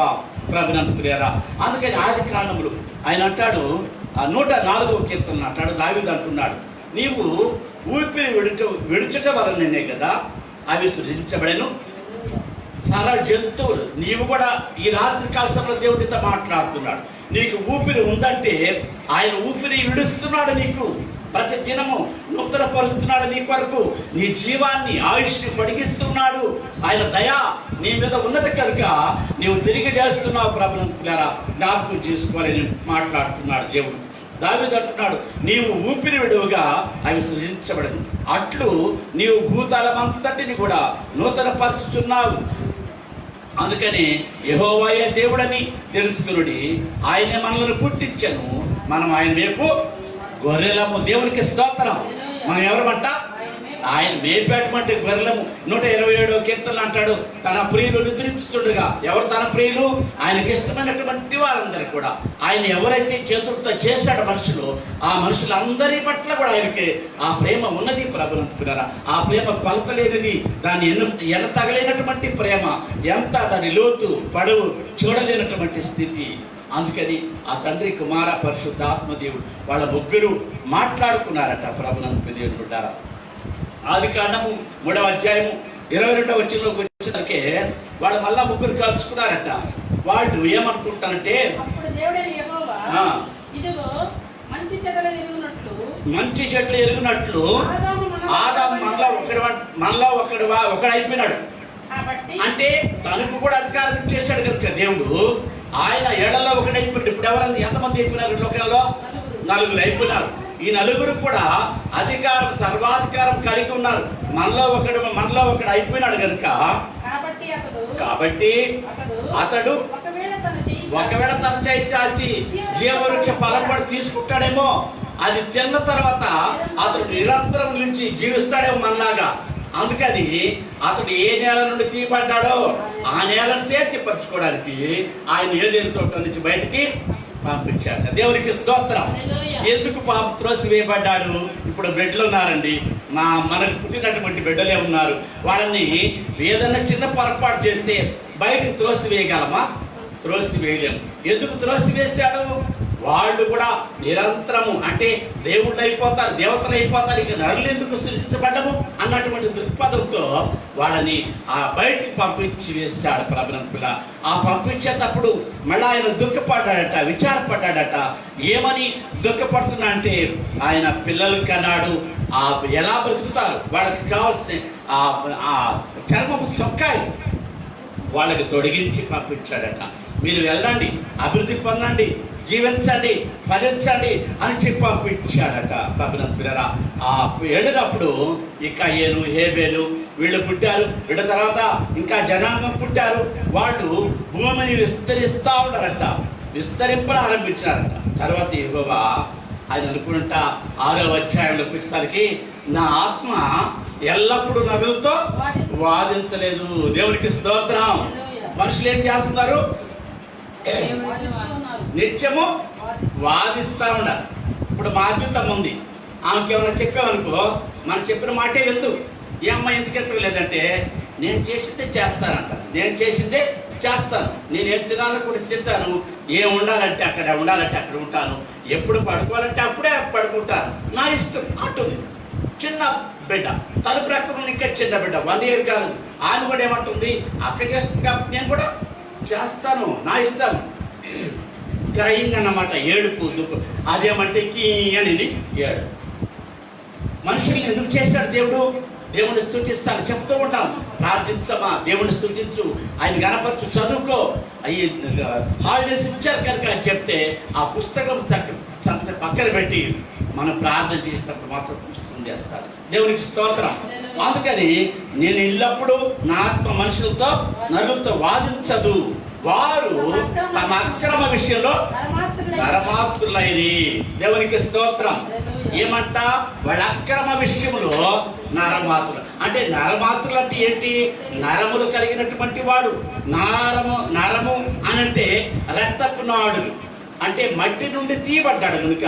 ప్రభునందుకులేరా. అందుకని ఆది కాండములు ఆయన అంటాడు, 104వ కీర్తన అంటాడు, దావీదు అంటున్నాడు, నీవు ఊపిరి విడుచుట వలననే కదా అవి సృజించబడెను. చాలా జంతువులు, నీవు కూడా ఈ రాత్రి కాలంలో దేవుడితో మాట్లాడుతున్నాడు. నీకు ఊపిరి ఉందంటే ఆయన ఊపిరి విడుస్తున్నాడు. నీకు ప్రతి దినము నూతన పరుస్తున్నాడు. నీ కొరకు నీ జీవాన్ని, ఆయుష్ని పొడిగిస్తున్నాడు. ఆయన దయ నీ మీద ఉన్నది కనుక నీవు తిరిగి చేస్తున్నావు. ప్రభునంతులారా, జ్ఞాపకం చేసుకోవాలని మాట్లాడుతున్నాడు దేవుడు. దావీదు అంటున్నాడు, నీవు ఊపిరి విడువగా అవి సృజించబడను. అట్లు నీవు భూతలమంతటిని కూడా నూతన పరుచుతున్నావు. అందుకని యెహోవాయే దేవుడని తెలుసుకునుడి. ఆయనే మనల్ని పుట్టించను, మనం ఆయన వైపు గొర్రెలము. దేవునికి స్తోత్రం. మనం ఎవరమంట? ఆయన మేపేటటువంటి గొర్రెలము. 127వ కీర్తన అంటాడు, తన ప్రియులు నిద్రించుతుండగా. ఎవరు తన ప్రియులు? ఆయనకి ఇష్టమైనటువంటి వారందరూ కూడా. ఆయన ఎవరైతే చేతులతో చేశాడు మనుషులు, ఆ మనుషులందరి పట్ల కూడా ఆయనకి ఆ ప్రేమ ఉన్నది. ప్రభునంతుకున్నారా, ఆ ప్రేమ కొలతలేనిది, దాన్ని ఎనతగలేనటువంటి ప్రేమ, ఎంత దాని లోతు పొడవు చూడలేనటువంటి స్థితి. అందుకని ఆ తండ్రి, కుమార, పరిశుద్ధాత్మదేవుడు వాళ్ళ ముగ్గురు మాట్లాడుకున్నారట. ప్రభునందు దేవుడు ఉంటారా. ఆది కాండము 3వ అధ్యాయము 22వ వచనంలోకి వచ్చేసరికి వాళ్ళు మళ్ళా ముగ్గురు కలుసుకున్నారట. వాళ్ళు ఏమనుకుంటారంటే, మంచి చెట్లు ఎరుగునట్లు ఆదాము మనలో ఒకడైపోయినాడు. అంటే తనకు కూడా అధికారం ఇచ్చేసాడు కనుక దేవుడు, ఆయన ఏళ్లలో ఒకడైపోయాడు. ఇప్పుడు ఎవరన్నా ఎంతమంది అయిపోయినారు లోకంలో? 4 అయిపోయినారు. ఈ 4 కూడా అధికారం, సర్వాధికారం కలిగి ఉన్నారు. మనలో ఒకడు అయిపోయినాడు కనుక, కాబట్టి అతడు ఒకవేళ తన చేయి చాచి జీవవృక్ష ఫలం కూడా తీసుకుంటాడేమో. అది తిన్న తర్వాత అతడు నిరంతరం నుంచి జీవిస్తాడేమో మనలాగా. అందుకని అతడు ఏ నేల నుండి తీయబడ్డాడో ఆ నేలను సేద్యపరచుకోవడానికి ఆయన ఏదేని తోట నుంచి బయటికి పంపించాడు. దేవునికి స్తోత్రం. ఎందుకు త్రోసి వేయబడ్డాడు? ఇప్పుడు బిడ్డలు ఉన్నారండి, మనకు పుట్టినటువంటి బిడ్డలే ఉన్నారు. వాళ్ళని ఏదన్నా చిన్న పొరపాటు చేస్తే బయటకు త్రోసి వేయగలమా? త్రోసి వేయలేము. ఎందుకు త్రోసి వేశాడు? వాళ్ళు కూడా నిరంతరము అంటే దేవుళ్ళు అయిపోతారు, దేవతలు అయిపోతారు, ఇక నరులు ఎందుకు సృష్టించబడ్డము అన్నటువంటి దృక్పథంతో వాళ్ళని ఆ బయటికి పంపించి వేశాడు ప్రభునందు పిల్ల. ఆ పంపించేటప్పుడు మళ్ళీ ఆయన దుఃఖపడ్డాడట, విచారపడ్డాడట. ఏమని దుఃఖపడుతున్నా అంటే ఆయన పిల్లలు కన్నాడు, ఎలా బ్రతుకుతారు, వాళ్ళకి కావాల్సిన ఆ చర్మపు చొక్కాయి వాళ్ళకి తొడిగించి పంపించాడట. మీరు వెళ్ళండి, అభివృద్ధి పొందండి, జీవించండి, ఫలించండి అని చెప్పి పంపించాడట ప్రభునందు పిల్లరా. ఆ వెళ్ళినప్పుడు ఇక ఏను హేబేలు వీళ్ళు పుట్టారు. వీళ్ళ తర్వాత ఇంకా జనాంగం పుట్టారు. వాళ్ళు భూమిని విస్తరిస్తూ ఉన్నారట, విస్తరింపారంభించారట. తర్వాత యెహోవా ఆయన అనుకుంటా 6వ అధ్యాయంలోకి వచ్చేసరికి నా ఆత్మ ఎల్లప్పుడూ నరులతో వాదించలేదు. దేవునికి స్తోత్రం. మనుషులు ఏం చేస్తున్నారు? నిత్యము వాదిస్తూ ఉండాలి. ఇప్పుడు మా అద్భుతం ఉంది, ఆమెకి ఏమైనా చెప్పామనుకో మనం చెప్పిన మాటే వెళ్తూ ఏ అమ్మాయి ఎందుకు ఎక్కలేదంటే నేను చేసిందే చేస్తానంట, నేను చేసిందే చేస్తాను, నేను ఏం తినాలో కూడా తింటాను, ఏం ఉండాలంటే అక్కడ ఉండాలంటే అక్కడ ఉంటాను, ఎప్పుడు పడుకోవాలంటే అప్పుడే పడుకుంటాను, నా ఇష్టం అంటుంది. చిన్న బిడ్డ తలుపు ప్రక్కన ఇంకా చిన్న బిడ్డ 1 year కాదు, ఆయన కూడా ఏమంటుంది అక్క చేస్తుంది కాబట్టి నేను కూడా చేస్తాను, నా ఇష్టం. క్రయింగ్ అన్నమాట, ఏడుపు దుఃఖం. అదేమంటే కీ అని ఏడు. మనుషుల్ని ఎందుకు చేశాడు దేవుడు? దేవుని స్తుతిస్తాను చెప్తూ ఉంటాం, ప్రార్థించమా, దేవుని స్తుతించు, ఆయన గణపరచు, చదువుకో. అయ్యి హాలిడేస్ ఇచ్చారు కనుక అని చెప్తే ఆ పుస్తకం పక్కన పెట్టి మనం ప్రార్థన చేసినప్పుడు మాత్రం పుస్తకం చేస్తారు. దేవునికి స్తోత్రం. అందుకని నేను ఎల్లప్పుడూ నా ఆత్మ మనుషులతో నరులతో వాదించదు, వారు తమ అక్రమ విషయంలో నరమాత్రులైరి. దేవునికి స్తోత్రం. ఏమంట? వాళ్ళ అక్రమ విషయంలో నరమాత్రులు. అంటే నరమాత్రులు అంటే ఏంటి? నరములు కలిగినటువంటి వాడు. నరము అనంటే రక్తపు నాడులు, అంటే మట్టి నుండి తీయబడ్డాడు కనుక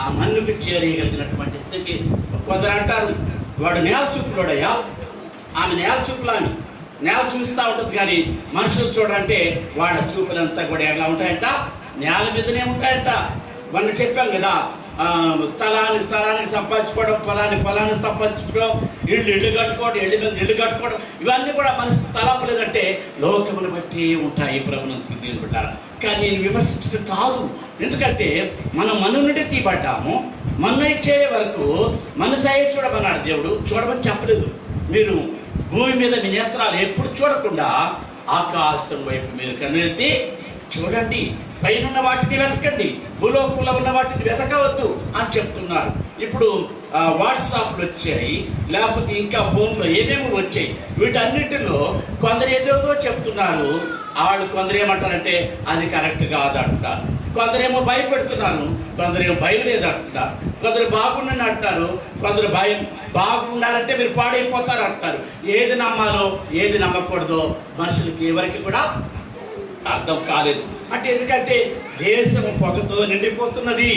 ఆ మన్నుకు చేరియగలిగినటువంటి స్థితి. కొందరు అంటారు వాడు నేల చూపులోడయ్యా, ఆమె నేల చూపులాని నేల చూస్తూ ఉంటుంది, కానీ మనుషులు చూడంటే వాళ్ళ చూపులంతా కూడా ఎలా ఉంటాయంట? నేల మీదనే ఉంటాయంట. మనం చెప్పాం కదా, స్థలానికి సంపాదించుకోవడం, పొలాన్ని సంపాదించుకోవడం, ఇల్లు కట్టుకోవడం, ఇల్లు కట్టుకోవడం, ఇవన్నీ కూడా మనిషి తలపలేదంటే లోకమును బట్టి ఉంటాయి. ప్రభునందుకు దీని పెట్టారు. కానీ నేను విమర్శించడం కాదు, ఎందుకంటే మనం మన్ను నుండి తీయబడ్డాము. మన్ను ఇచ్చే వరకు మనసాయి చూడమన్నాడు దేవుడు, చూడమని చెప్పలేదు. మీరు భూమి మీద మీ నేత్రాలు ఎప్పుడు చూడకుండా ఆకాశం వైపు మీరు కన్నెత్తి చూడండి, పైన వాటిని వెతకండి, భూలోకంలో ఉన్న వాటిని వెతకవద్దు అని చెప్తున్నారు. ఇప్పుడు వాట్సాప్లు వచ్చాయి, లేకపోతే ఇంకా ఫోన్లో ఏమేమి వచ్చాయి, వీటన్నిటిలో కొందరు ఏదేదో చెప్తున్నారు. వాళ్ళు కొందరు ఏమంటారంటే అది కరెక్ట్ కాదు అంటున్నారు, కొందరేమో భయపెడుతున్నారు, కొందరేమో భయం లేదు అంటున్నారు, కొందరు బాగుండని అంటారు, కొందరు భయం బాగుండాలంటే మీరు పాడైపోతారు అంటారు. ఏది నమ్మాలో ఏది నమ్మకూడదో మనుషులకి ఎవరికి కూడా అర్థం కాలేదు. అంటే ఎందుకంటే దేశము పొగతో నిండిపోతున్నది,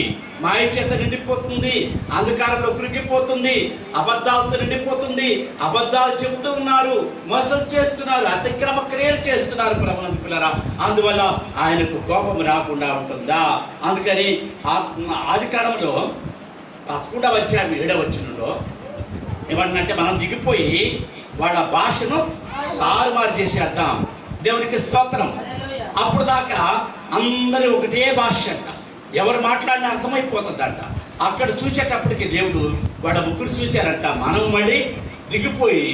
మాయ చేత నిండిపోతుంది, అంధకారంలో కురిగిపోతుంది, అబద్ధాలతో నిండిపోతుంది. అబద్ధాలు చెబుతూ ఉన్నారు, మోసం చేస్తున్నారు, అతిక్రమ క్రియలు చేస్తున్నారు ప్రభునందు పిల్లరా. అందువల్ల ఆయనకు కోపం రాకుండా ఉంటుందా? అందుకని ఆదికాండంలో 11వ అధ్యాయం 7వ వచనంలో ఏమన్నంటే మనం దిగిపోయి వాళ్ళ భాషను తారుమారు చేసేద్దాం. దేవునికి స్తోత్రం. అప్పుడు దాకా అందరూ ఒకటే భాష అంట, ఎవరు మాట్లాడినా అర్థమైపోతుందంట. అక్కడ చూసేటప్పటికి దేవుడు వాళ్ళ ముగ్గురు చూశారంట, మనం మళ్ళీ దిగిపోయి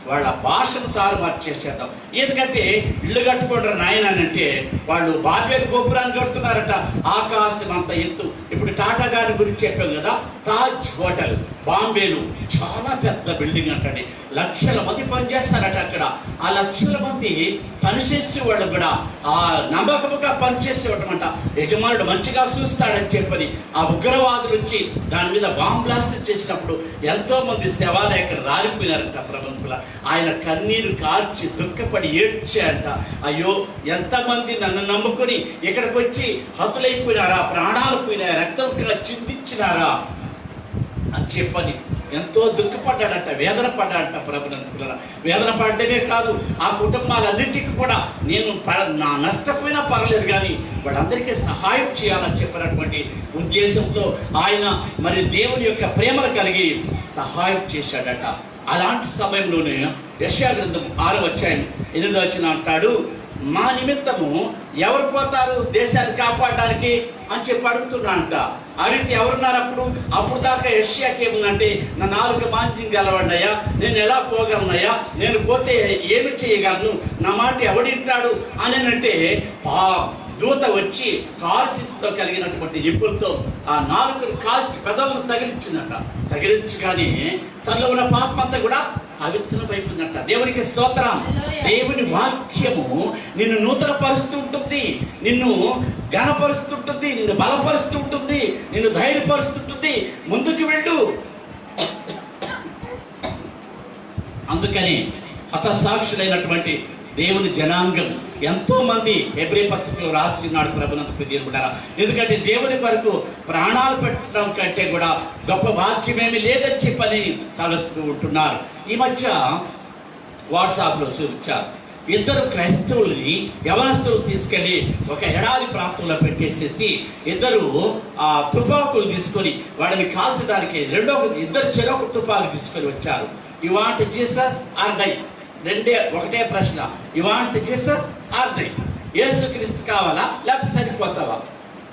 వాళ్ళ భాషను తారుమారు చేసేద్దాం. ఎందుకంటే ఇల్లు కట్టుకుంటారు నాయన అంటే వాళ్ళు బాబేలు గోపురాన్ని కడుతున్నారట, ఆకాశం అంత ఎత్తు. ఇప్పుడు టాటా గారి గురించి చెప్పాం కదా, తాజ్ హోటల్ బాంబేలో చాలా పెద్ద బిల్డింగ్ అంటండి, లక్షల మంది పనిచేస్తారట అక్కడ. ఆ లక్షల మంది పనిచేసే వాళ్ళు కూడా ఆ నమ్మకముగా పనిచేసేవాటమంట. యజమానుడు మంచిగా చూస్తాడని చెప్పని ఆ ఉగ్రవాదులు వచ్చి దాని మీద బాంబ్ బ్లాస్ట్ చేసినప్పుడు ఎంతో మంది శవాలు ఇక్కడ రాలిపోయినారంట. ప్రబంధుల ఆయన కన్నీరు కార్చి దుఃఖపడి ఏడ్చాడంట. అయ్యో ఎంతమంది నన్ను నమ్ముకొని ఇక్కడికి వచ్చి హతులైపోయినారా, ప్రాణాలు పోయినారా, రక్తం చిందించినారా అని చెప్పని ఎంతో దుఃఖపడ్డాడట, వేదన పడ్డాడట. ప్రభునందు పిల్లల వేదన పడడమే కాదు, ఆ కుటుంబాలన్నింటికి కూడా నేను నా నష్టపోయినా పర్లేదు కానీ వాళ్ళందరికీ సహాయం చేయాలని చెప్పినటువంటి ఉద్దేశంతో ఆయన మరి దేవుని యొక్క ప్రేమను కలిగి సహాయం చేశాడట. అలాంటి సమయంలోనే యెషయా గ్రంథం 6వ అధ్యాయం 8వ వచనం అంటాడు, మా నిమిత్తము ఎవరు పోతారు దేశాన్ని కాపాడడానికి అని చెప్పి అడుగుతున్నాడంట. అడిగితే ఎవరున్నారు అప్పుడు దాకా యెషయాకి ఏముందంటే, నా నాలుగు మాంద్యం గలవండయ్యా, నేను ఎలా పోగలనయ్యా, నేను పోతే ఏమి చేయగలను, నా మాట ఎవడింటాడు అని అంటే దూత వచ్చి కాల్చితో కలిగినటువంటి నిప్పులతో ఆ నాలుగురు కాల్చి పెదవులను తగిలించిందట. తగిలించగానే తనలో ఉన్న పాపం అంతా కూడా పవిత్రమైపోయిందట. దేవునికి స్తోత్రం. దేవుని వాక్యము నిన్ను నూతన పరుస్తుంటుంది, నిన్ను ఘనపరుస్తుంటుంది, నిన్ను బలపరుస్తుంటుంది, నిన్ను ధైర్యపరుస్తుంటుంది. ముందుకు వెళ్ళు. అందుకని హతసాక్షులైనటువంటి దేవుని జనాంగం ఎంతో మంది హెబ్రీ పత్రికలో రాస్తున్నాడు ప్రభునందు ప్రియమైనవారా. ఎందుకంటే దేవుని వరకు ప్రాణాలు పెట్టడం కంటే కూడా గొప్ప వాక్యమేమి లేదని చెప్పని తలుస్తూ ఉంటున్నారు. ఈ మధ్య వాట్సాప్లో చూపించారు, ఇద్దరు క్రైస్తవుల్ని యవనస్తులు తీసుకెళ్ళి ఒక ఎడారి ప్రాంతంలో పెట్టేసేసి ఇద్దరు తుపాకులు తీసుకొని వాళ్ళని కాల్చడానికి ఇద్దరు చెరొక తుపాకు తీసుకొని వచ్చారు. You want Jesus or die? ఒకటే ప్రశ్న, you want Jesus or die? యేసుక్రీస్తు కావాలా లేకపోతే సరిపోతావా?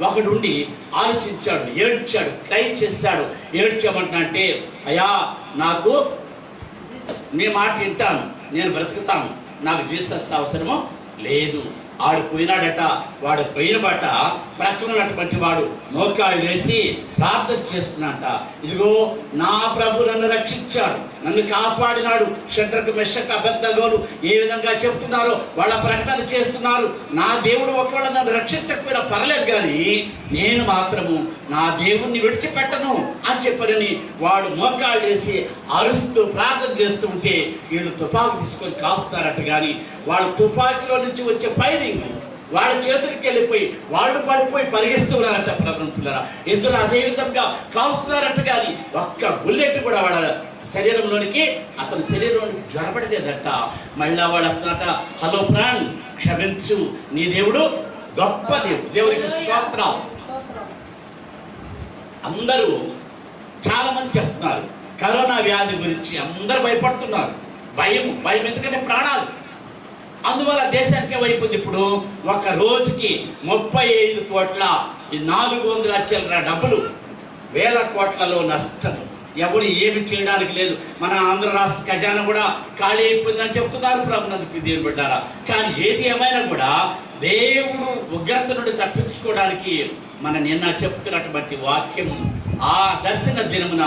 ఒకడు ఉండి ఆలోచించాడు, ఏడ్చాడు, ట్రై చేశాడు. ఏడ్చామంటే, అయ్యా నాకు మీ మాట వింటాను, నేను బ్రతుకుతాను, నాకు జీసస్ అవసరమో లేదు. ఆడు పోయినాడట. వాడు పోయిన బట్ట ప్రక్కన ఉన్నటువంటి వాడు మోకాళ్ళు వేసి ప్రార్థన చేస్తున్నట, ఇదిగో నా ప్రభు నన్ను రక్షించాడు, నన్ను కాపాడినాడు. షడ్రకు మెషకు అబద్ధగోలు ఏ విధంగా చెప్తున్నారో వాళ్ళ ప్రకటన చేస్తున్నారు. నా దేవుడు ఒకవేళ నన్ను రక్షించకపోయినా పర్లేదు కానీ నేను మాత్రము నా దేవుణ్ణి విడిచిపెట్టను అని చెప్పనని వాడు మోకాళ్ళు వేసి అరుస్తూ ప్రార్థన చేస్తూ ఉంటే వీళ్ళు తుపాకు తీసుకొని కాస్తారట. కానీ వాళ్ళు తుపాకీలో నుంచి వచ్చే ఫైరింగ్ వాళ్ళ చేతులకి వెళ్ళిపోయి వాళ్ళు పడిపోయి పరిగెస్తున్నారట. ప్రభుత్వ ఇద్దరు అదే విధంగా కాల్స్తున్నారట. కానీ ఒక్క బుల్లెట్ కూడా వాళ్ళ శరీరంలోనికి అతని శరీరంలోనికి జ్వరపడలేదట. మళ్ళీ వాడు వస్తున్నట, హలో ఫ్రెండ్ క్షమించు, నీ దేవుడు గొప్ప దేవుడు. దేవుడికి స్తోత్రం. అందరూ చాలా మంది చెప్తున్నారు కరోనా వ్యాధి గురించి, అందరూ భయపడుతున్నారు. భయం ఎందుకంటే ప్రాణాలు. అందువల్ల దేశానికే అయిపోయింది. ఇప్పుడు ఒక రోజుకి 35 కోట్ల 400 లక్షల డబ్బులు, వేల కోట్లలో నష్టం. ఎవరు ఏమి చేయడానికి లేదు. మన ఆంధ్ర రాష్ట్ర ఖజానా కూడా ఖాళీ అయిపోయిందని చెప్తున్నారు ప్రభునందుకు దేవుని బిడ్డారా. కానీ ఏది ఏమైనా కూడా దేవుడు ఉగ్రత నుండి తప్పించుకోవడానికి మన నిన్న చెప్పుకున్నటువంటి వాక్యం, ఆ దర్శన దినమున,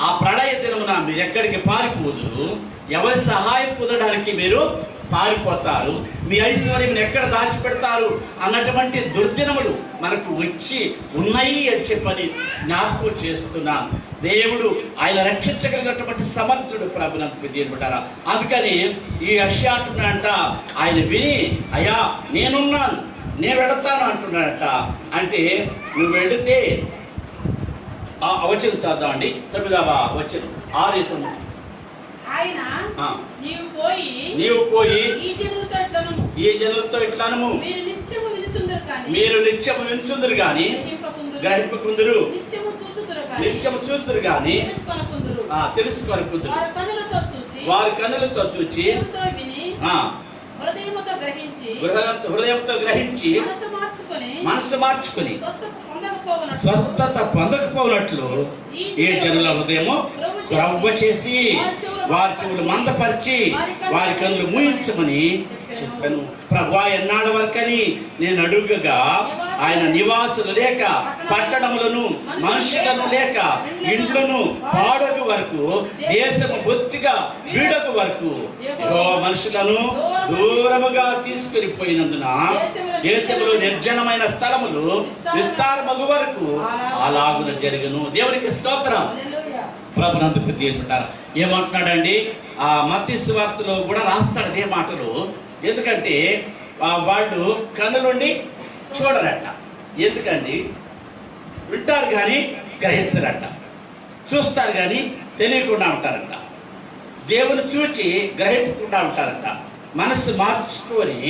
ఆ ప్రళయ దినమున మీరు ఎక్కడికి పారిపోదురు, ఎవరి సహాయం పొందడానికి మీరు పారిపోతారు, మీ ఐశ్వర్యం ఎక్కడ దాచిపెడతారు అన్నటువంటి దుర్దినములు మనకు వచ్చి ఉన్నాయి అని చెప్పని జ్ఞాపకం చేస్తున్నాను. దేవుడు ఆయన రక్షించగలిగినటువంటి సమర్థుడు ప్రభునందుకు దేవుడారా. అందుకని ఈ యెషయా అంటున్నాడంట, ఆయన విని అయ్యా నేనున్నాను, నేను వెళతాను అంటున్నాడట. అంటే నువ్వు వెళితే వచనం చదువుదామండి, 9వ వచనం 6 ఆయన నీవు పోయి ఈ జనులతో ఇట్లనము, మీరు నిత్యము వినుచుందురు గాని గ్రహింపకుందురు, నిత్యము చూదురు గాని తెలుసుకొనకుందురు. వారి కన్నులతో చూచి హృదయంతో గ్రహించి మనసు మార్చుకొని స్వస్థత పొందకపోనట్లు ఏ జనుల హృదయము క్రవ్వ చేసి వారి చెవులు మందపరిచి వారి కళ్ళు మూయించమని చెప్పాను. ప్రభువా ఎన్నాళ్ళ వరకని నేను అడుగగా ఆయన నివాసులు లేక, పట్టణములను మనుషులను లేక, ఇండ్లను పాడగు వరకు, దేశము బొత్తిగా వీడగు వరకు మనుషులను దూరముగా తీసుకుని పోయినందున దేశంలో నిర్జనమైన స్థలములు విస్తారమగు వరకు అలాగున జరుగును. దేవునికి స్తోత్రం. ప్రభునందుకు తీసుకుంటారు. ఏమంటున్నాడండి, ఆ మత్తయి సువార్తలో కూడా రాస్తాడు అదే మాటలు. ఎందుకంటే వాళ్ళు కన్నులుండి చూడరట. ఎందుకండి, వింటారు కానీ గ్రహించరట, చూస్తారు కానీ తెలియకుండా ఉంటారంట. దేవుని చూచి గ్రహించకుండా ఉంటారంట. మనస్సు మార్చుకొని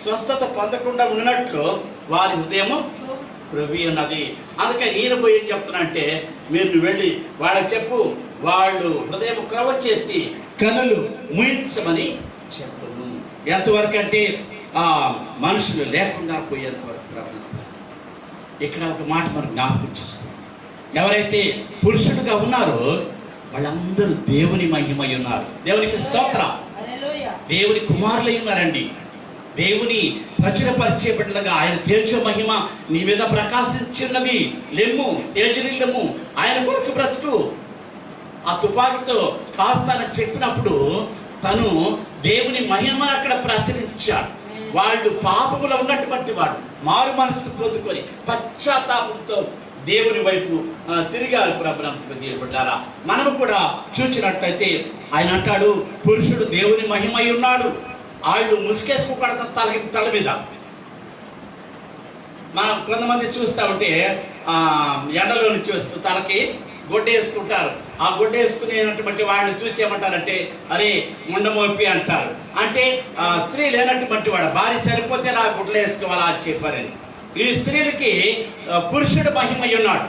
స్వస్థత పొందకుండా ఉన్నట్లు వారి హృదయము క్రొవ్వి ఉన్నది. అందుకని ఈయన పోయి ఏం చెప్తున్నా అంటే, మీరు వెళ్ళి వాళ్ళకి చెప్పు, వాళ్ళు హృదయం క్రొవ్వ చేసి కనులు ముయించమని చెప్పను. ఎంతవరకు అంటే మనుషులు లేకుండా పోయేంతవరకు. ఇక్కడ ఒక మాట మనం జ్ఞాపకం చేసుకోండి. ఎవరైతే పురుషుడుగా ఉన్నారో వాళ్ళందరూ దేవుని మహిమై ఉన్నారు. దేవునికి స్తోత్రం. దేవుని కుమారులై ఉన్నారండి. దేవుని ప్రచురపరిచే బిడ్డలుగా ఆయన తేజో మహిమ నీ మీద ప్రకాశించున్నది. లెమ్ము, తేజరిల్లము, ఆయన కొరకు బ్రతుకు. ఆ తుపాకీతో కాస్తానని చెప్పినప్పుడు తను దేవుని మహిమను అక్కడ ప్రచురించాడు. వాళ్ళు పాపములో ఉన్నటువంటి వాడు మారు మనస్సు పొందుకొని పశ్చాత్తాపంతో దేవుని వైపు తిరిగారు. ప్రభుత్వారా మనము కూడా చూసినట్లయితే ఆయన అంటాడు, పురుషుడు దేవుని మహిమై ఉన్నాడు. వాళ్ళు ముసుకేసుకోకూడదు తల మీద. మనం కొంతమంది చూస్తూ ఉంటే ఎండలో నుంచి వస్తూ తలకి గొడ్డ వేసుకుంటారు. ఆ గొడ్డ వేసుకునేటువంటి వాడిని చూసి ఏమంటారంటే, అరే ముండమోపి అంటారు. అంటే స్త్రీ లేనటువంటి వాడు, భార్య చనిపోతే నా గుడ్డలు వేసుకోవాలా అని చెప్పారని. ఈ స్త్రీలకి పురుషుడు మహిమై ఉన్నాడు.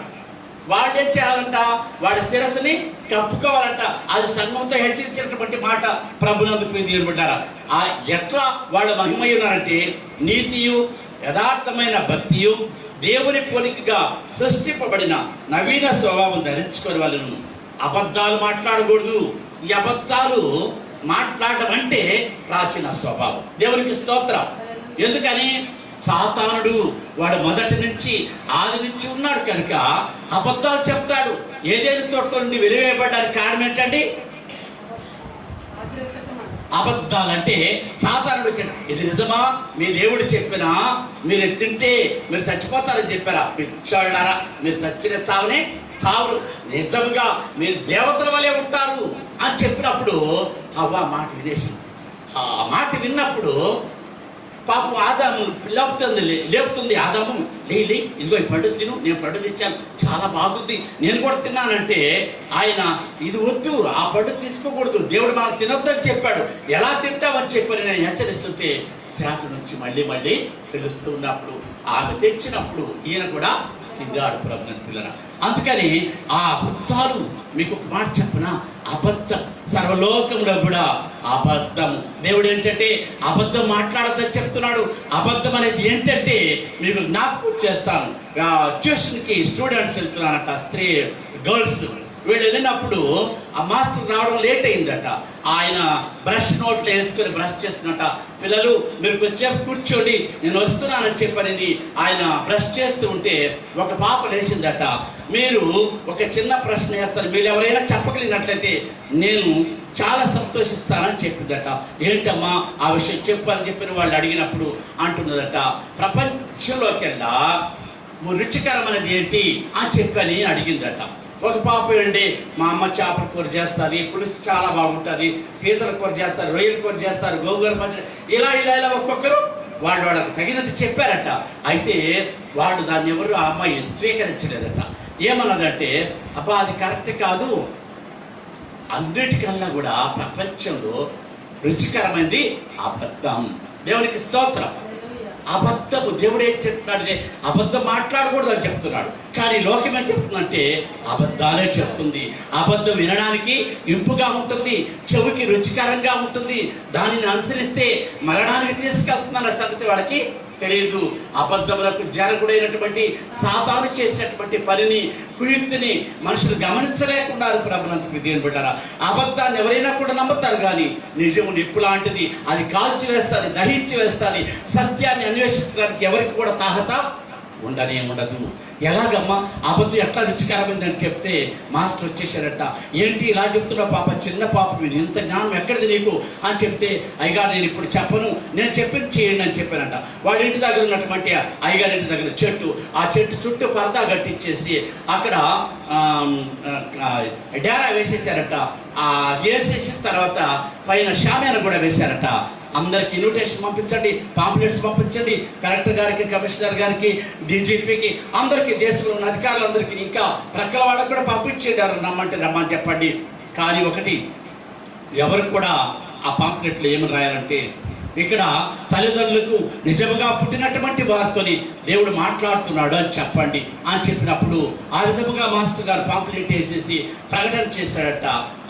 వాళ్ళు ఏం చేయాలంట, వాడి శిరస్సుని కప్పుకోవాలంట. అది సంఘంతో హెచ్చరించినటువంటి మాట ప్రభునందు ప్రియమంటారా. ఎట్లా వాళ్ళు మహిమై ఉన్నారంటే, నీతియు యథార్థమైన భక్తియు దేవుని పోలికగా సృష్టింపబడిన నవీన స్వభావం ధరించుకొని వాళ్ళను. అబద్ధాలు మాట్లాడకూడదు. ఈ అబద్ధాలు మాట్లాడడం అంటే ప్రాచీన స్వభావం. దేవునికి స్తోత్రం. ఎందుకని సాతానుడు వాడు మొదటి నుంచి ఆది నుంచి ఉన్నాడు కనుక అబద్ధాలు చెప్తాడు. ఏదేని తోటలో నుండి వెలివేయబడ్డానికి కారణం ఏంటండి? అబద్ధాలంటే సాతానుడు. ఇది నిజమా? మీ దేవుడు చెప్పినా మీరు తింటే మీరు చచ్చిపోతారని చెప్పారా? పిచ్చాళ్ళారా, మీరు చచ్చిన సావనే సావు, నిజంగా మీరు దేవతల వలె ఉంటారు అని చెప్పినప్పుడు హవ్వ మాట వినేసింది. ఆ మాట విన్నప్పుడు పాపం ఆదాము లేపుతుంది. ఆదాము లే, ఇదిగో ఈ పండు తిను, నేను పండు తెచ్చాను, చాలా బాగుంది, నేను కూడా తిన్నానంటే ఆయన ఇది వద్దు, ఆ పండు తీసుకోకూడదు, దేవుడు మనం తినొద్దని చెప్పాడు, ఎలా తింటామని చెప్పని నేను హెచ్చరిస్తుంటే శాఖ నుంచి మళ్ళీ పిలుస్తూ ఉన్నప్పుడు ఆమె తెచ్చినప్పుడు ఈయన కూడా తిందాడు. ప్రభుత్వ పిల్లల అందుకని ఆ అబద్ధాలు, మీకు ఒక మాట చెప్పిన, అబద్ధం సర్వలోకంలో కూడా అబద్ధం. దేవుడు ఏంటంటే అబద్ధం మాట్లాడద్దని చెప్తున్నాడు. అబద్ధం అనేది ఏంటంటే మీకు జ్ఞాపకం చేస్తాను. ట్యూషన్కి స్టూడెంట్స్ వెళ్తున్నారట, గర్ల్స్. వీళ్ళు వెళ్ళినప్పుడు ఆ మాస్టర్ రావడం లేట్ అయిందట. ఆయన బ్రష్ నోట్లో వేసుకొని బ్రష్ చేస్తున్నట. పిల్లలు మీరు కొంచెం కూర్చోండి, నేను వస్తున్నానని చెప్పనేది. ఆయన బ్రష్ చేస్తూ ఉంటే ఒక పాప లేచిందట. మీరు ఒక చిన్న ప్రశ్న వేస్తారు, మీరు ఎవరైనా చెప్పగలిగినట్లయితే నేను చాలా సంతోషిస్తానని చెప్పిందట. ఏంటమ్మా ఆ విషయం చెప్పని చెప్పిన వాళ్ళు అడిగినప్పుడు అంటున్నదట, ప్రపంచంలోకెల్లా రుచికరమైనది ఏంటి అని చెప్పని అడిగిందట. ఒక పాప ఏంటి, మా అమ్మ చేపల కూర చేస్తారు, పులుసు చాలా బాగుంటుంది, పీతల కూర చేస్తారు, రొయ్యల కూర చేస్తారు, గోంగూర పచ్చడి, ఇలా ఒక్కొక్కరు వాళ్ళకి తగినది చెప్పారట. అయితే వాళ్ళు దాన్ని ఎవరు ఆ అమ్మాయి స్వీకరించలేదట. ఏమన్నదంటే, అబ్బా అది కరెక్ట్ కాదు, అన్నిటికన్నా కూడా ప్రపంచంలో రుచికరమైనది అబద్ధం. దేవునికి స్తోత్రం. అబద్ధము దేవుడు ఏం చెప్తున్నాడంటే అబద్ధం మాట్లాడకూడదు అని చెప్తున్నాడు. కానీ లోకం ఏం చెప్తుందంటే అబద్ధాలే చెప్తుంది. అబద్ధం వినడానికి ఇంపుగా ఉంటుంది, చెవికి రుచికరంగా ఉంటుంది, దానిని అనుసరిస్తే మరణానికి తీసుకెళ్తున్న సంగతి వాళ్ళకి తెలియదు. అబద్ధములకు జరగుడైనటువంటి సాతాను చేసినటువంటి పనిని, కుయుక్తిని మనుషులు గమనించలేకున్నారు. ప్రభునంతకు దేవుని బిడ్డలారా, అబద్ధాన్ని ఎవరైనా కూడా నమ్ముతారు, కానీ నిజము నిప్పు లాంటిది, అది కాల్చి వేస్తుంది, దహించి వేస్తుంది. సత్యాన్ని అన్వేషించడానికి ఎవరికి కూడా తాహత ఉండదు. ఎలాగమ్మా అబద్ధం ఎట్లా రుచికరమైందని చెప్తే మాస్టర్ వచ్చేసారట. ఏంటి ఇలా చెప్తున్నావు పాప, చిన్న పాప, మీరు ఇంత జ్ఞానం ఎక్కడిది నీకు అని చెప్తే, అయ్యగారు నేను ఇప్పుడు చెప్పను, నేను చెప్పింది చేయండి అని చెప్పానంట. వాళ్ళ ఇంటి దగ్గర ఉన్నటువంటి అయ్యగారి ఇంటి దగ్గర చెట్టు, ఆ చెట్టు చుట్టూ పరదా కట్టించేసి అక్కడ డేరా వేసేసారట. వేసేసిన తర్వాత పైన షామియానా కూడా వేశారట. అందరికి ఇన్విటేషన్ పంపించండి, పాంప్లెట్స్ పంపించండి, కలెక్టర్ గారికి, కమిషనర్ గారికి, డీజీపీకి, అందరికీ, దేశంలో ఉన్న అధికారులందరికీ, ఇంకా ప్రక్కల వాళ్ళకి కూడా పంపించేటారు. రమ్మని చెప్పండి కానీ ఒకటి, ఎవరు కూడా ఆ పాంప్లెట్లో ఏమని రాయాలంటే, ఇక్కడ తల్లిదండ్రులకు నిజంగా పుట్టినటువంటి వారితోని దేవుడు మాట్లాడుతున్నాడు అని చెప్పండి అని చెప్పినప్పుడు ఆ విధముగా మాస్టర్ గారు పాంప్లెట్ వేసేసి ప్రకటన చేశాడట.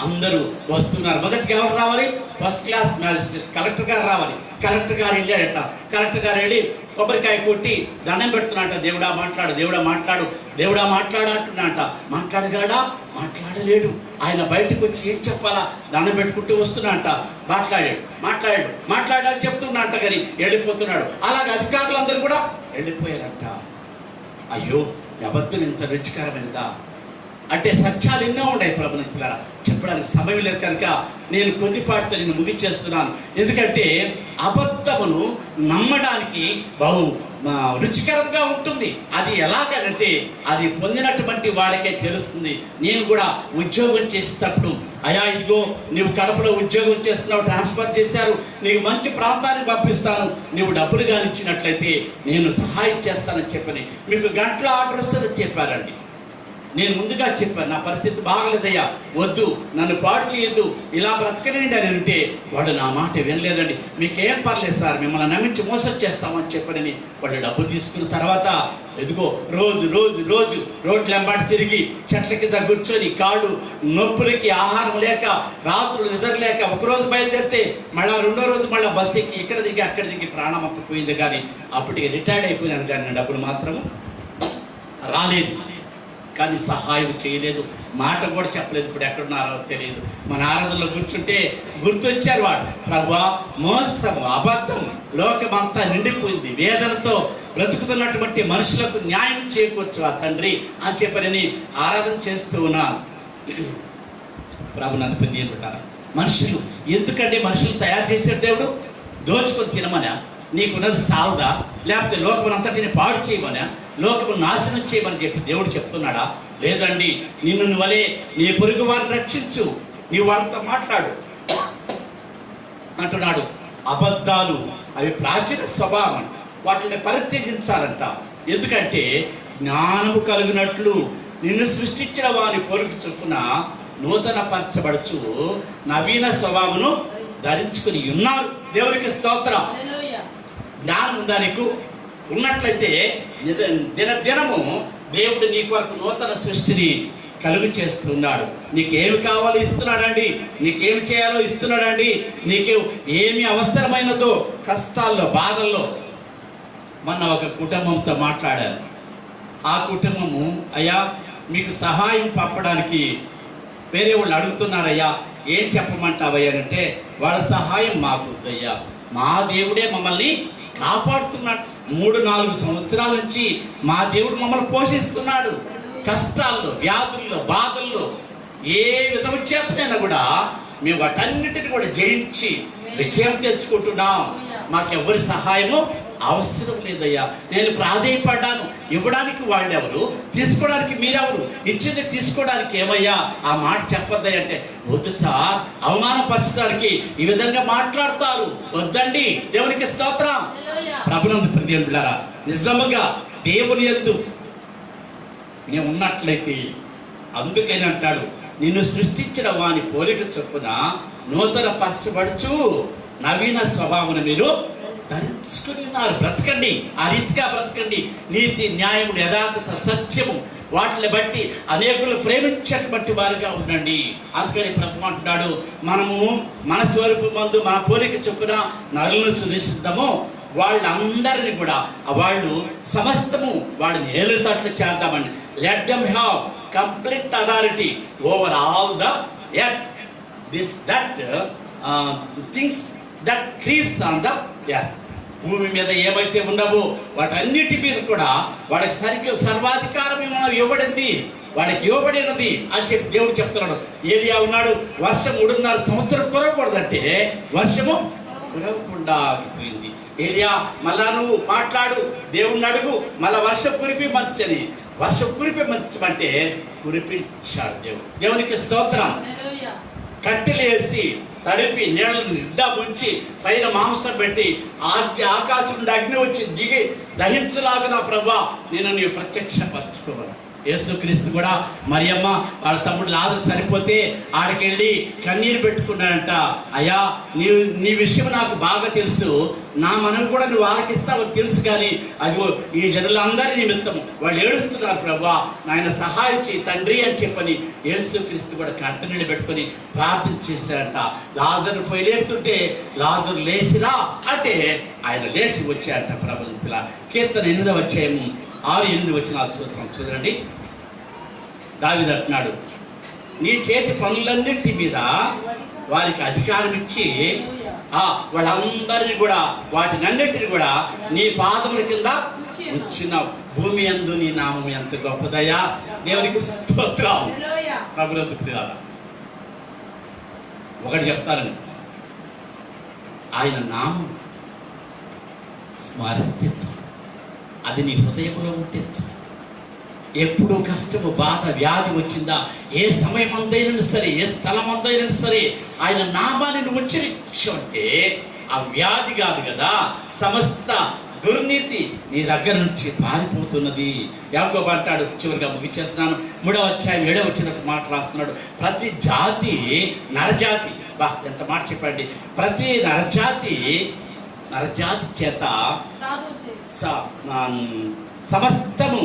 అందరూ వస్తున్నారు. మొదటిగా ఎవరు రావాలి? ఫస్ట్ క్లాస్ మ్యాజిస్ట్రేట్ కలెక్టర్ గారు రావాలి. కలెక్టర్ గారు వెళ్ళాడట. కలెక్టర్ గారు వెళ్ళి కొబ్బరికాయ కొట్టి దండం పెడుతున్నాట. దేవుడా మాట్లాడు, దేవుడా మాట్లాడు, దేవుడా మాట్లాడు అంటున్నాట. మాట్లాడగాడా? మాట్లాడలేడు. ఆయన బయటకు వచ్చి ఏం చెప్పాలా దండం పెట్టుకుంటూ వస్తున్నాట. మాట్లాడాడు చెప్తున్నట్ట, కానీ వెళ్ళిపోతున్నాడు. అలాగే అధికారులందరూ కూడా వెళ్ళిపోయారంట. అయ్యో, అబద్ధం ఇంత రుచికరమైనదా అంటే సత్యాలు ఎన్నో ఉన్నాయి ప్రభుని పిల్లరా, చెప్పడానికి సమయం లేదు కనుక నేను కొద్దిపాటితో నేను ముగిచేస్తున్నాను. ఎందుకంటే అబద్ధమును నమ్మడానికి బహు రుచికరంగా ఉంటుంది. అది ఎలాగంటే అది పొందినటువంటి వాడికే తెలుస్తుంది. నేను కూడా ఉద్యోగం చేసేటప్పుడు, అయ్యా ఇదిగో నువ్వు కడపలో ఉద్యోగం చేస్తున్నావు, ట్రాన్స్ఫర్ చేశారు, నీకు మంచి ప్రాంతానికి పంపిస్తాను, నువ్వు డబ్బులు కానీ ఇచ్చినట్లయితే నేను సహాయం చేస్తానని చెప్పని మీకు గంటల ఆర్డర్ వస్తుందని చెప్పారండి. నేను ముందుగా చెప్పాను, నా పరిస్థితి బాగలేదయ్యా, వద్దు, నన్ను పాడు చేయొద్దు, ఇలా బ్రతకనండి అని అంటే వాడు నా మాట వినలేదండి. మీకేం పర్లేదు సార్, మిమ్మల్ని నమ్మించి మోసం చేస్తామని చెప్పని వాళ్ళు డబ్బు తీసుకున్న తర్వాత ఎదుగో రోజు రోడ్లు వెంబడి తిరిగి చెట్ల కింద కూర్చొని కాళ్ళు నొప్పులకి, ఆహారం లేక, రాత్రులు నిద్ర లేక, ఒకరోజు బయలుదేరితే మళ్ళీ రెండో రోజు మళ్ళీ బస్సు ఎక్కి ఇక్కడ దిగి అక్కడ దిగి ప్రాణం అప్పిపోయింది. కానీ అప్పటికి రిటైర్డ్ అయిపోయినాను, కానీ డబ్బులు మాత్రం రాలేదు. కానీ సహాయం చేయలేదు, మాట కూడా చెప్పలేదు. ఇప్పుడు ఎక్కడున్నారో తెలియదు. మన ఆరాధనలో కూర్చుంటే గుర్తొచ్చారు వాడు. ప్రభువా, మోసము, అబద్ధం లోకమంతా నిండిపోయింది, వేదనతో బ్రతుకుతున్నటువంటి మనుషులకు న్యాయం చేకూర్చవా తండ్రి అని చెప్పని ఆరాధన చేస్తూ ఉన్నాను. ప్రభునందు పొందింటారా? మనుషులు ఎందుకంటే మనుషులు తయారు చేశాడు దేవుడు? దోచుకొని తినమనా? నీకున్నది సాలదా? లేకపోతే లోకమునంతటిని పాడు చేయమనా? లోకము నాశనం చేయమని చెప్పి దేవుడు చెప్తున్నాడా? లేదండి. నిన్ను వలే నీ పొరుగు వారిని రక్షించు, నీ వాళ్ళతో మాట్లాడు అంటున్నాడు. అబద్ధాలు అవి ప్రాచీన స్వభావం, వాటిని పరిత్యజించాలంట. ఎందుకంటే జ్ఞానము కలిగినట్లు నిన్ను సృష్టించిన వారి పొరుగు చొప్పున నూతన పరచబడుచు నవీన స్వభావమును ధరించుకుని ఉన్నారు. దేవునికి స్తోత్రం. జ్ఞానం ఉందా నీకు? ఉన్నట్లయితే దినము దేవుడు నీ కొరకు నూతన సృష్టిని కలుగు చేస్తున్నాడు. నీకేమి కావాలో ఇస్తున్నాడండి, నీకేమి చేయాలో ఇస్తున్నాడండి, నీకు ఏమి అవసరమైనదో కష్టాల్లో, బాధల్లో. మొన్న ఒక కుటుంబంతో మాట్లాడాను. ఆ కుటుంబము, అయ్యా మీకు సహాయం పంపడానికి వేరే వాళ్ళు అడుగుతున్నారయ్యా, ఏం చెప్పమంటావయ్యా అంటే, వాళ్ళ సహాయం మాకు వద్దయ్యా, మా దేవుడే మమ్మల్ని కాపాడుతున్నాడు. 3-4 సంవత్సరాల నుంచి మా దేవుడు మమ్మల్ని పోషిస్తున్నాడు. కష్టాల్లో, వ్యాధుల్లో, బాధల్లో ఏ విధము చేతనైనా కూడా మేము వాటన్నిటిని కూడా జయించి విజయం తెచ్చుకుంటున్నాం. మాకెవరి సహాయము అవసరం లేదయ్యా. నేను ప్రాధేయపడ్డాను, ఇవ్వడానికి వాళ్ళెవరు, తీసుకోవడానికి మీరెవరు, ఇచ్చింది తీసుకోవడానికి ఏమయ్యా ఆ మాట చెప్పొద్దయ్య అంటే, వద్దు సార్, అవమానపరచడానికి ఈ విధంగా మాట్లాడతారు, వద్దండి. దేవునికి స్తోత్రం. ప్రభునందు ప్రియములారా, నిజముగా దేవుని యందు నేను ఉన్నట్లయితే, అందుకని అంటాడు, నిన్ను సృష్టించిన వాని పోలిక చొప్పున నూతన పరచబడుచు నవీన స్వభావమును మీరు ధరించుకుని ఉన్నారు. బ్రతకండి, ఆ రీతిగా బ్రతకండి. నీతి, న్యాయము, యథార్థత, సత్యము వాటిని బట్టి అనేకులు ప్రేమించేటువంటి వారుగా ఉండండి. అందుకని ప్రభు అంటున్నాడు, మనము మన స్వరూపం మందు మన పోలిక చొప్పున నరులను సృష్టిద్దాము, వాళ్ళందరినీ కూడా వాళ్ళు సమస్తము వాళ్ళని ఏలుతట్లు చేద్దామండి. Let them have complete authority over all the earth, this that things that creeps on the earth. భూమి మీద ఏమైతే ఉన్నావో వాటన్నిటి మీద కూడా వాడికి సర్వాధికారం మనం ఇవ్వబడింది, వాడికి ఇవ్వబడినది అని చెప్పి దేవుడు చెప్తున్నాడు. ఏలియా ఉన్నాడు, వర్షం 3.5 సంవత్సరం కురవకూడదంటే వర్షము కురవకుండా ఆగిపోయింది. ఏలియా మళ్ళా నువ్వు మాట్లాడు, దేవుణ్ణి అడుగు, మళ్ళా వర్షం కురిపించని, వర్షం కురిపించమంటే కురిపించాడు దేవుడు. దేవునికి స్తోత్రం. కట్టెలేసి తడిపి నీళ్ళని నిండా ముంచి పైన మాంసం పెట్టి ఆకాశం నుండి అగ్ని వచ్చి దిగి దహించులాగా నా ప్రభా నేను నీవు ప్రత్యక్షపరచుకోవాలి. యేసుక్రీస్తు కూడా మరియమ్మ వాళ్ళ తమ్ముడు లాజరు చనిపోతే ఆడికెళ్ళి కన్నీరు పెట్టుకున్నాడంట. అయ్యా, నీ విషయం నాకు బాగా తెలుసు, నా మనవి కూడా నువ్వు ఆలకిస్తావని తెలుసు, కానీ అదిగో ఈ జనులందరి నిమిత్తము వాళ్ళు ఏడుస్తున్నారు ప్రభువా, నాయన సహాయం చేయి తండ్రి అని చెప్పని యేసుక్రీస్తు కూడా కంటనీళ్ళు పెట్టుకొని ప్రార్థన చేశాడంట. లాజరు పోయి లేపుతుంటే లాజరు లేచిరా అంటే ఆయన లేచి వచ్చాడంట. ప్రభుని పిల్ల కీర్తన 8వ అధ్యాయము 6-8 వచనాలు చూస్తాం. చూడండి, దావీదు అంటున్నాడు, నీ చేతి పనులన్నిటి మీద వారికి అధికారం ఇచ్చి వాళ్ళందరినీ కూడా వాటినన్నిటిని కూడా నీ పాదముల కింద ఉంచినావు. భూమి యందు నీ నామం ఎంత గొప్పదయా, దేవునికి స్తోత్రం. ప్రభునందు ప్రియులారా, ఒకటి చెప్తాను, ఆయన నామం స్మరిస్తే అది నీ హృదయంలో ఉంటే ఎప్పుడు కష్టము బాధ వ్యాధి వచ్చిందా, ఏ సమయం అందైనా సరే, ఏ స్థలం అందైనా సరే, ఆయన నామాన్ని నువ్వు ఉచ్చరించు అంటే ఆ వ్యాధి కాదు కదా, సమస్త దుర్నీతి నీ దగ్గర నుంచి పారిపోతున్నది. యాకోబు అంటాడు, చివరిగా ముగిచేస్తున్నాను, 3వ అధ్యాయం 7వ వచనం మాట రాస్తున్నాడు, ప్రతి జాతి నరజాతి, ఎంత మాట చెప్పండి, ప్రతి నరజాతి చేత సమస్తము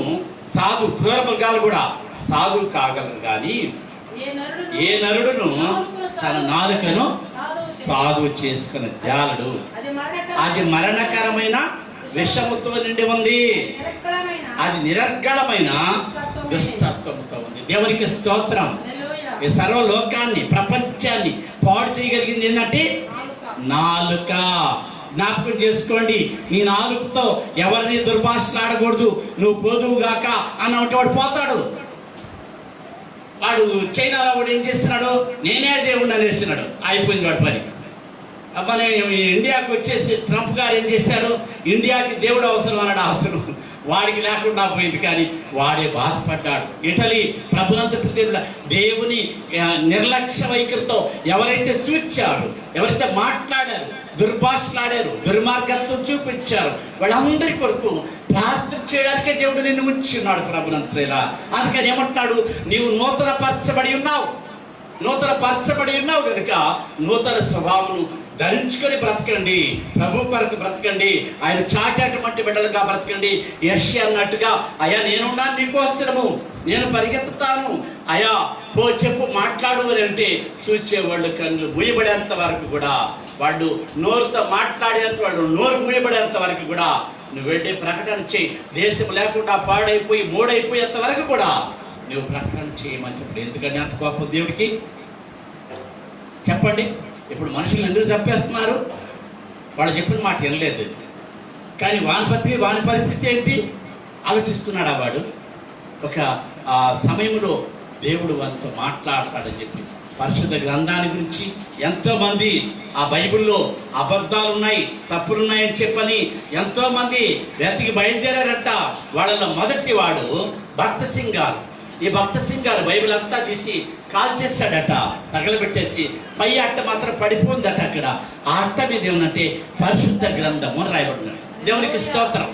సాధు, క్రూర మృగాలు కూడా సాధు కాగలరు, కానీ ఏ నరుడును తన నాలుకను సాధు చేసుకున్న జాలడు, అది మరణకరమైన విషముతో నిండి ఉంది, అది నిరర్గళమైన దుష్టత్వంతో ఉంది. దేవునికి స్తోత్రం. ఈ సర్వలోకాన్ని ప్రపంచాన్ని పాడు చేయగలిగింది ఏంటంటే నాలుక. జ్ఞాపకం చేసుకోండి, నీ నాలుకతో ఎవరిని దుర్భాషలు ఆడకూడదు. నువ్వు పోదువుగాక అన్నటువంటి వాడు పోతాడు. వాడు చైనాలో వాడు ఏం చేస్తున్నాడు, నేనే దేవుణ్ణి అనేస్తున్నాడు, అయిపోయింది వాడి పని. మన ఇండియాకి వచ్చేసి ట్రంప్ గారు ఏం చేశాడు, ఇండియాకి దేవుడు అవసరం అన్నాడు. అవసరం వాడికి లేకుండా పోయింది, కానీ వాడే బాధపడ్డాడు. ఇటలీ ప్రభునంతటి దేవుని నిర్లక్ష్య వైఖరితో ఎవరైతే చూచారు, ఎవరైతే మాట్లాడారు, దుర్భాషలాడారు, దుర్మార్గత్వం చూపించారు, వాళ్ళందరి కొరకు ప్రార్థన చేయడానికే దేవుడు నిన్ను ఉంచున్నాడు. ప్రభునంతేలా అందుకని ఏమంటున్నాడు, నీవు నూతన పరచబడి ఉన్నావు కనుక నూతన స్వభావం ధరించుకొని బ్రతకండి, ప్రభు కొరకు బ్రతకండి, ఆయన చాటటువంటి బిడ్డలుగా బ్రతకండి. యెషయా అన్నట్టుగా, అయ్యా నేనున్నాను నీకోసము, నేను పరిగెత్తుతాను, అయ్యా పో చెప్పు మాట్లాడు అని అంటే చూచేవాళ్ళు కళ్ళు మూయబడేంత వరకు కూడా, వాళ్ళు నోరుతో మాట్లాడేంత, వాళ్ళు నోరు మూయబడేంత వరకు కూడా నువ్వు వెళ్ళి ప్రకటన చేయి. దేశం లేకుండా పాడైపోయి మూడైపోయేంత వరకు కూడా నువ్వు ప్రకటన చేయమని చెప్పండి. ఎందుకంటే అంత కోపం దేవుడికి చెప్పండి. ఇప్పుడు మనుషులు ఎందుకు చంపేస్తున్నారు, వాళ్ళు చెప్పిన మాట వినలేదు, కానీ వాని పరిస్థితి ఏంటి ఆలోచిస్తున్నాడు. వాడు ఒక సమయంలో దేవుడు వారితో మాట్లాడతాడని చెప్పి పరిశుద్ధ గ్రంథాన్ని గురించి ఎంతోమంది ఆ బైబిల్లో అబద్ధాలు ఉన్నాయి, తప్పులున్నాయని చెప్పని ఎంతోమంది వెతికి బయలుదేరారంట. వాళ్ళలో మొదటి వాడు భక్త సింగ్ గారు. ఈ భక్త సింగ్ గారు బైబిల్ అంతా తీసి కాల్ చేశాడట, తగలబెట్టేసి పై అట్ట మాత్రం పడిపోయిందట. అక్కడ ఆ అట్ట మీద ఏమనంటే పరిశుద్ధ గ్రంథము అని రాయబడినాడు. దేవునికి స్తోత్రం.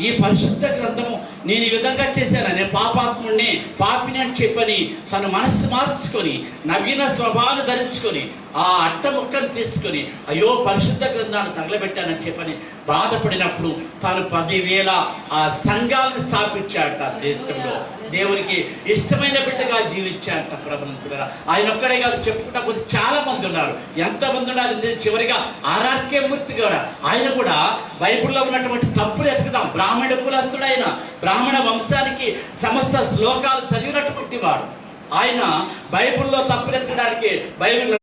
ఈ పరిశుద్ధ గ్రంథము నేను ఈ విధంగా చేశాను, నేను పాపాత్ముడిని, పాపిని అని చెప్పని తన మనస్సు మార్చుకొని నవీన స్వభావాన్ని ధరించుకొని ఆ అట్ట ముక్కను తీసుకొని అయ్యో పరిశుద్ధ గ్రంథాన్ని తగలబెట్టానని చెప్పని బాధపడినప్పుడు తాను 10,000 ఆ సంఘాలను స్థాపించాడట దేశంలో. దేవునికి ఇష్టమైన బిడ్డగా జీవించాడట. ప్రభునంతులారా, ఆయన ఒక్కడే కాదు, చెప్పుకుంటా కొద్ది చాలా మంది ఉన్నారు. ఎంతమంది ఉన్నారు, చివరిగా ఆర్ఆర్కే మూర్తి కూడా, ఆయన కూడా బైబిల్లో ఉన్నటువంటి తప్పులు ఎతుకుదాం. బ్రాహ్మణ కులస్తుడు, ఆయన బ్రాహ్మణ వంశానికి సమస్త శ్లోకాలు చదివినటువంటి వాడు. ఆయన బైబిల్లో తప్పులు ఎతకడానికి బైబిల్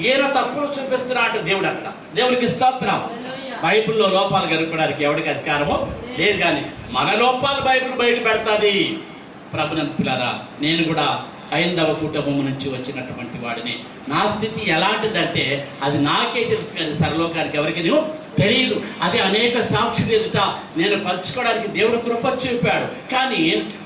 ఈయన తప్పులు చూపిస్తున్నాడు దేవుడు. అక్కడ దేవునికి స్తోత్రం. బైబిల్లో లోపాలు కనుక్కోవడానికి ఎవరికి అధికారమో లేదు, కానీ మన లోపాలు బైబిల్ బయట పెడతాది. ప్రభునందు పిల్లారా, నేను కూడా హైందవ కుటుంబం నుంచి వచ్చినటువంటి వాడిని. నా స్థితి ఎలాంటిదంటే అది నాకే తెలుసు, కానీ సర్వలోకానికి ఎవరికి నువ్వు తెలియదు. అది అనేక సాక్షులు ఎదుట నేను పంచుకోవడానికి దేవుడు కృప చూపాడు. కానీ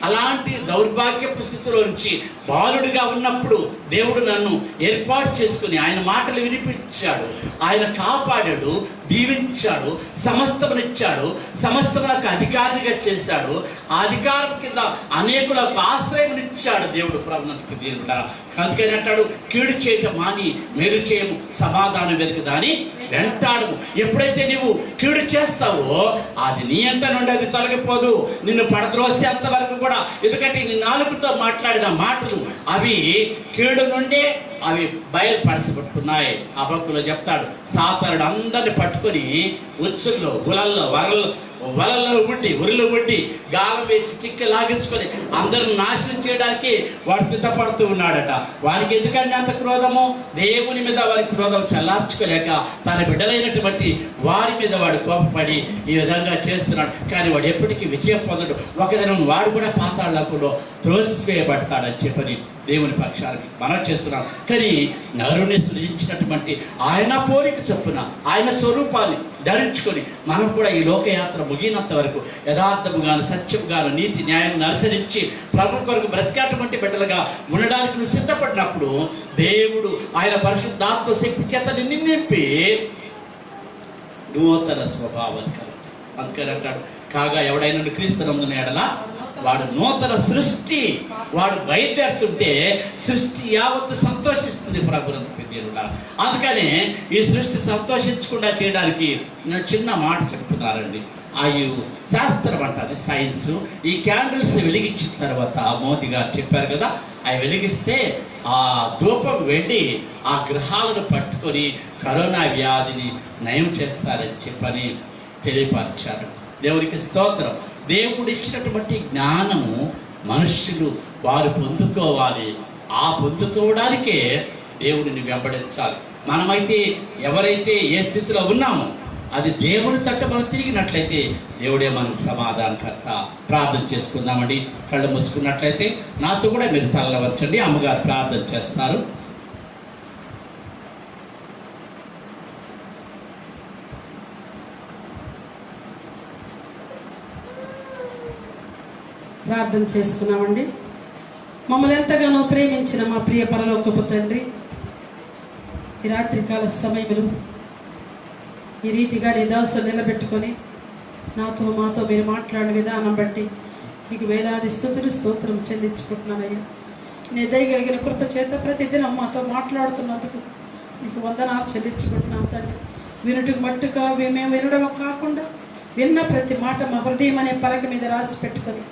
అలాంటి దౌర్భాగ్యపు స్థితిలో నుంచి బాలుడిగా ఉన్నప్పుడు దేవుడు నన్ను ఏర్పాటు చేసుకుని ఆయన మాటలు వినిపించాడు, ఆయన కాపాడాడు. దీవించాడు, సమస్తమునిచ్చాడు, సమస్తములకు అధికారిగా చేశాడు. ఆ అధికారం కింద అనేకులకు ఆశ్రయమునిచ్చాడు దేవుడు. ప్రభునందుకు దేవుడు అందుకని అంటాడు, కీడు చేయటం మాని మేలు చేయము, సమాధానం వెతుకుదాని వెంటాడము. ఎప్పుడైతే నీవు కీడు చేస్తావో అది నీ అంత నుండి అది తొలగిపోదు, నిన్ను పడద్రోసేంత వరకు కూడా. ఎందుకంటే నీ నాలుగుతో మాట్లాడిన మాటలు అవి కీడు నుండే అవి బయలుపరచబడుతున్నాయి. హబక్కులో చెప్తాడు, సాతానుడు అందరిని పట్టుకొని ఉచ్చుల్లో, వలల్లో ఉరిలో ఉడ్డి గాలం వేసి చిక్కి లాగించుకొని అందరిని నాశనం చేయడానికి వాడు సిద్ధపడుతూ ఉన్నాడట. వారికి ఎందుకంటే అంత క్రోధము? దేవుని మీద వారి క్రోధం చల్లార్చుకోలేక తన బిడ్డలైనటువంటి వారి మీద వాడు కోపపడి ఈ విధంగా చేస్తున్నాడు. కానీ వాడు ఎప్పటికీ విజయం పొందడు. ఒకదినం వాడు కూడా పాతాళంలో త్రోసివేయబడతాడని చెప్పని దేవుని పక్షానికి మనం చేస్తున్నాం. కానీ నరుని సృజించినటువంటి ఆయన పోలిక చొప్పున ఆయన స్వరూపాన్ని ధరించుకొని మనం కూడా ఈ లోకయాత్ర ముగినంత వరకు యథార్థముగాను, సత్యముగాను, నీతి న్యాయం అనుసరించి ప్రభు కొరకు బ్రతికేటువంటి బిడ్డలుగా ఉండడానికి నువ్వు సిద్ధపడినప్పుడు దేవుడు ఆయన పరిశుద్ధాత్మ శక్తి చేత నిన్ను నింపి నూతన స్వభావాన్ని కలుగజేస్తాడు. అందుకని అంటాడు, కాగా ఎవడైనా క్రీస్తునందున ఎడల వాడు నూతన సృష్టి. వాడు బయలుదేరుతుంటే సృష్టి యావత్తు సంతోషిస్తుంది ప్రభునందుకు దేవుడా. అందుకని ఈ సృష్టి సంతోషించకుండా చేయడానికి నేను చిన్న మాట చెప్తున్నారండి. అవి శాస్త్రం అంటది, సైన్స్. ఈ క్యాండిల్స్ వెలిగించిన తర్వాత మోదీ గారు చెప్పారు కదా, అవి వెలిగిస్తే ఆ ధూపం వెళ్ళి ఆ గ్రహాలను పట్టుకొని కరోనా వ్యాధిని నయం చేస్తారని చెప్పని తెలియపరిచారు. దేవునికి స్తోత్రం. దేవుడు ఇచ్చినటువంటి జ్ఞానము మనుష్యులు వారు పొందుకోవాలి. ఆ పొందుకోవడానికే దేవుడిని వెంబడించాలి. మనమైతే ఎవరైతే ఏ స్థితిలో ఉన్నామో అది దేవుని తట్టు మనం తిరిగినట్లయితే దేవుడే మనకు సమాధానకర్త. ప్రార్థన చేసుకుందామండి. కళ్ళు మూసుకున్నట్లయితే నాతో కూడా మీరు తలలో వచ్చండి. అమ్మగారు ప్రార్థన చేస్తారు. ప్రార్థన చేసుకున్నామండి. మమ్మల్ని ఎంతగానో ప్రేమించిన మా ప్రియ పరలోకపు తండ్రి, ఈ రాత్రికాల సమయంలో ఈ రీతిగా నీ దాసులు నిలబెట్టుకొని నాతో మాతో మీరు మాట్లాడిన విధానం బట్టి నీకు వేలాది స్తుతులు స్తోత్రం చెల్లించుకుంటున్నానయ్యా. నీ దయగలిగిన కృప చేత ప్రతిదినం మాతో మాట్లాడుతున్నందుకు నీకు వందనాలు చెల్లించుకుంటున్నాం తండ్రి. వినుటకు మట్టుగా మేము వినడం కాకుండా విన్న ప్రతి మాట మా హృదయం అనే పలక మీద రాసి పెట్టుకొని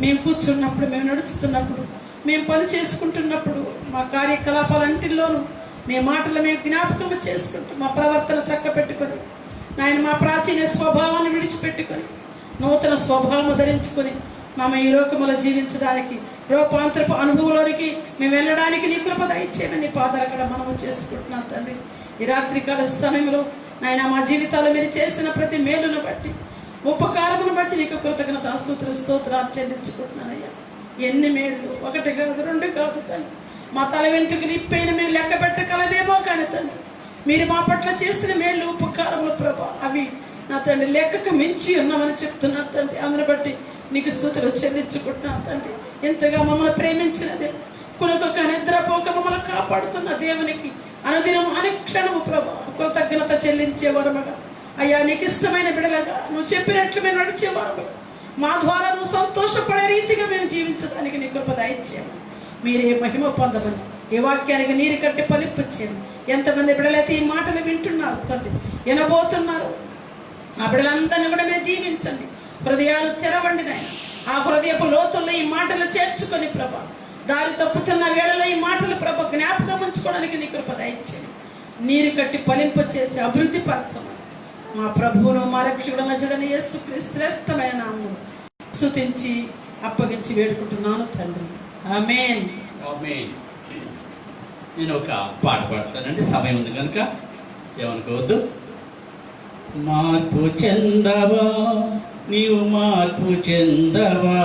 మేము కూర్చున్నప్పుడు, మేము నడుస్తున్నప్పుడు, మేము పని చేసుకుంటున్నప్పుడు, మా కార్యకలాపాలన్నింటిలోనూ నీ మాటలు మేము జ్ఞాపకం చేసుకుంటూ మా ప్రవర్తన చక్క పెట్టుకొని నాయన మా ప్రాచీన స్వభావాన్ని విడిచిపెట్టుకొని నూతన స్వభావం ధరించుకొని మేము ఈ లోకములో జీవించడానికి, రూపాంతరపు అనుభవంలోనికి మేము వెళ్ళడానికి నీ కృప దయచేయమని నీ పాదాలు కూడా మనము చేసుకుంటున్నాం తండ్రి. ఈ రాత్రికాల సమయంలో నాయన మా జీవితాలు మీరు చేసిన ప్రతి మేలును బట్టి, ఉపకారమును బట్టి నీకు కృతజ్ఞత స్తోత్రాలు చెల్లించుకుంటున్నానయ్యా. ఎన్ని మేళ్ళు, ఒకటి కాదు, రెండు కాదు తండ్రి. మా తల వెంట్రుకు నిప్పైన మేము లెక్క పెట్టగలమేమో కానీ తండ్రి, మీరు మా పట్ల చేసిన మేళ్ళు, ఉపకారములు ప్రభా, అవి నా తండ్రి లెక్కకు మించి ఉన్నామని చెప్తున్నాను తండ్రి. అందుని బట్టి నీకు స్తుతులు చెల్లించుకుంటున్నాను తండ్రి. ఎంతగా మమ్మల్ని ప్రేమించినది, కులకొక నిద్రపోక మమ్మల్ని కాపాడుతున్న దేవునికి అనుదినం అనుక్షణము ప్రభా కృతజ్ఞత చెల్లించేవారముగా అయ్యా, నీకు ఇష్టమైన బిడలగా నువ్వు చెప్పినట్లు మేము నడిచేవారముగా మా ద్వారా నువ్వు సంతోషపడే రీతిగా మేము జీవించడానికి నీ కృప దయచేయము. మీరే మహిమ పొందమని ఈ వాక్యానికి నీరు కట్టి ఫలింపచేయండి. ఎంతమంది బిడలైతే ఈ మాటలు వింటున్నారు తండ్రి, వినబోతున్నారు, ఆ బిడలందరినీ కూడా మీరు దీవించండి. హృదయాలు తెరవండి నాయన. ఆ హృదయపు లోతుల్లో ఈ మాటలు చేర్చుకొని ప్రభా, దారి తప్పుతున్న వేళలో ఈ మాటలు ప్రభ జ్ఞాపకం ఉంచుకోవడానికి నీ కృప దయచేయండి. నీరు కట్టి ఫలింపచేసి అభివృద్ధి పరచమని మా ప్రభువును మా రక్షకుడు నజుడని యేసుక్రీస్తు శ్రేష్టమైన నామములో స్తుతించి అప్పగించి వేడుకుంటున్నాను తండ్రి. ఆమేన్. ఆమేన్. నేను ఒక పాట పాడతానండి, సమయం ఉంది కనుక ఏమనుకోవద్దు. మార్పు చెందవా నీవు, మార్పు చెందవా,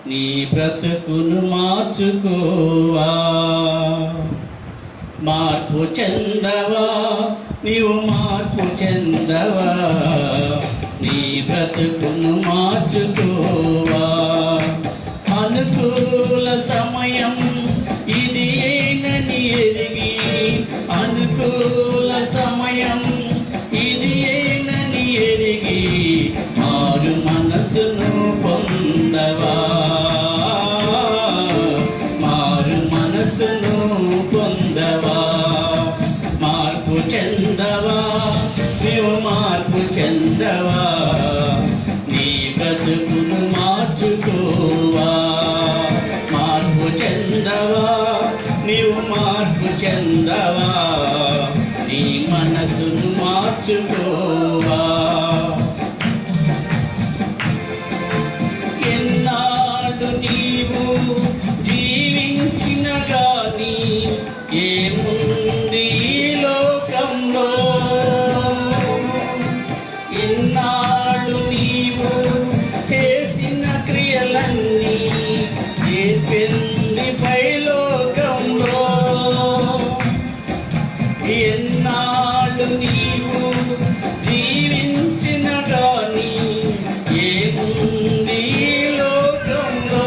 నీ బ్రతుకును మార్చుకోవా. మార్పు చెందవా నీవు, మార్పు చెందవా, నీ బ్రతుకును మార్చుకోవా. అనుకూల సమయం ఇది ఏనని ఎరిగి, అనుకూల సమయం ఇది చెందవా, నీవు మార్పు చెందవా, నీ మనసును మార్చుకోవా. ఎన్నాళ్ళు నీవు జీవించిన గాని ఏముంది ఈ లోకంలో, ఎన్నాళ్ళు నీవు చేసిన క్రియలన్నీ ఏర్పింది పైలోకంలో. ఎన్నాళ్ళు నీవు జీవించిన గాని ఏముంది ఈ లోకంలో,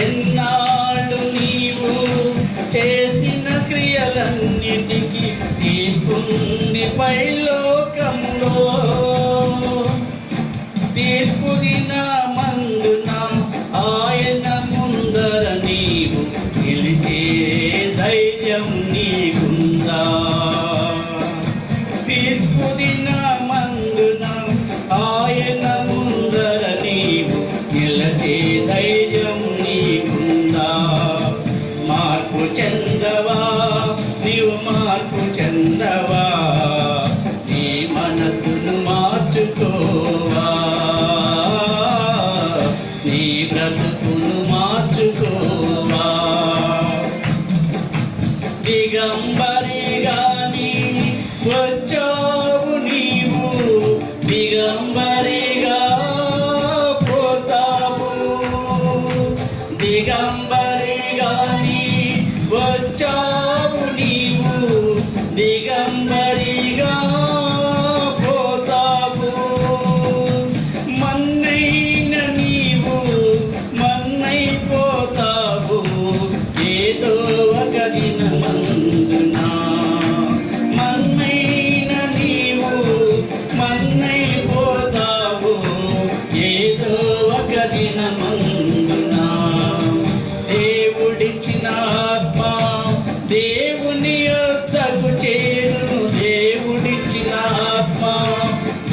ఎన్నాళ్ళు నీవు చేసిన క్రియలన్నిటికీ తీర్పుంది పైలోకంలో. తీర్పు దినమందున ఆయన ముందర నీవు నిలిచే ధైర్యం నీకుందా. తీర్పు దినమందున ఆయన ముందర నీవు నిలిచే ధైర్యం నీకుందా. మార్పు చెందవా, నీవు మార్పు చెందవా, నీ మనసును మార్చుకోవా, నీ బ్రతుకును మార్చుకోవా. దిగంబరిగాని వచ్చావు నీవు, దిగంబరిగా పోతావు. దిగంబరిగాని వచ్చావు నీవు, దిగంబరిగా పోతావు. మన్నైన నీవు మన్నైపోతావు, ఏదో ఒక దినమందున. మన్నైన నీవు మన్నైపోతావు, ఏదో ఒక దినమందున. దేవుడిచ్చిన ఆత్మ దేవుని యొద్దకు చేరు, దేవుడిచ్చిన ఆత్మ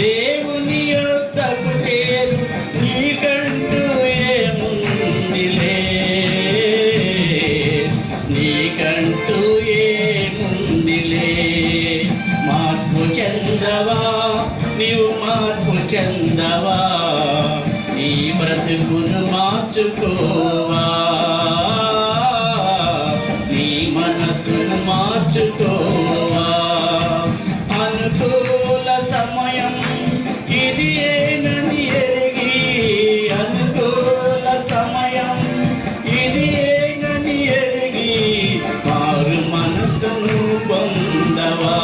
దేవుని యొద్దకు చేరు. నీకంటూ ఏముందిలే, నీకంటూ ఏముందిలే. మార్పు చెందవా, నీవు మార్పు చెందవా, నీ బ్రతుకును మార్చుకోవా, నీ మనసును మార్చుకోవా. అనుకూల సమయం ఇది ఏనని ఎరిగి, అనుకూల సమయం ఇది ఏనని ఎరిగి, మారు మనసును పొందవా,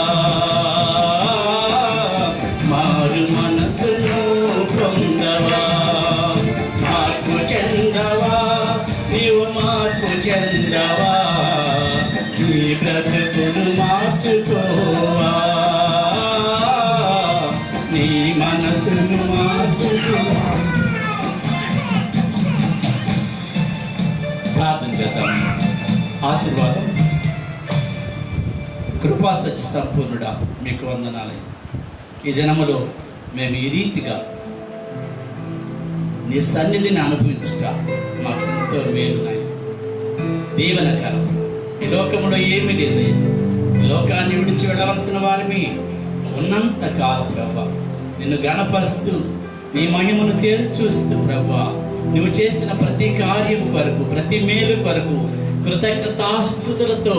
మారు మనసును పొందవా. మార్పు చెందవా, నీవు మార్పు చెందవా, నీ బ్రతుకును మార్చుకోవా, నీ మనసును మార్చుకోవా. ప్రార్థన చేద్దాం. ఆశీర్వాదం. కృపా సత్య సంపూర్ణుడా, మీకు వందనాలు. ఈ దినములో మేము ఈ రీతిగా నీ సన్నిధిని అనుభవించుట మాకు ఎంతో మేలు నాయన, దీవెనకరం. ఈ లోకంలో ఏమీ లేదు, ఈ లోకాన్ని విడిచి వెళ్ళవలసిన వారిని ఉన్నంత కాలం ప్రభా నిన్ను గణపరుస్తూ నీ మహిమను తేల్చూస్తూ ప్రభా నువ్వు చేసిన ప్రతి కార్యము కొరకు, ప్రతి మేలు కొరకు కృతజ్ఞతాస్తుతులతో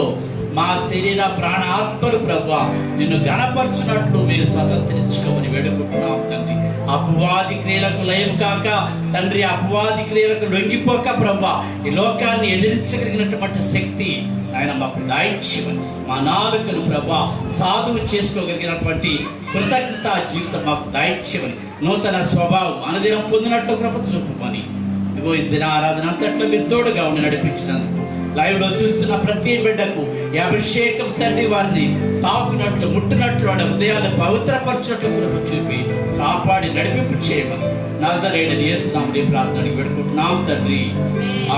మా శరీర ప్రాణ ఆత్మలు ప్రభా నిన్ను గణపరచునట్లు మీరు స్వతంత్రించుకోమని వేడుకుంటున్నాం తండ్రి. అపవాది క్రియలకు లయం కాక తండ్రి, అపవాది క్రియలకు లొంగిపోక ప్రభా ఈ లోకాన్ని ఎదిరించగలిగినటువంటి శక్తి ఆయన మాకు దాయిత్యమని, మా నాలుకను ప్రభా సాధువు చేసుకోగలిగినటువంటి కృతజ్ఞత జీవితం మాకు దాయిత్యమని, నూతన స్వభావం అనుదినం పొందినట్లు కృప చూపమని, ఇదిగో ఈ దిన ఆరాధన అంతట్లో మీరు తోడుగా ఉండి నడిపించినందుకు, లైవ్లో చూస్తున్న ప్రతి బిడ్డకు ఈ అభిషేకం తండ్రి వారిని తాకునట్లు ముట్టినట్లు వాడి హృదయాన్ని పవిత్రపరచినట్లు కృప చూపి కాపాడి నడిపింపు చేయమని నజరేయుడైన యేసునామములో ప్రార్థనకి పెట్టుకుంటున్నాం తండ్రి,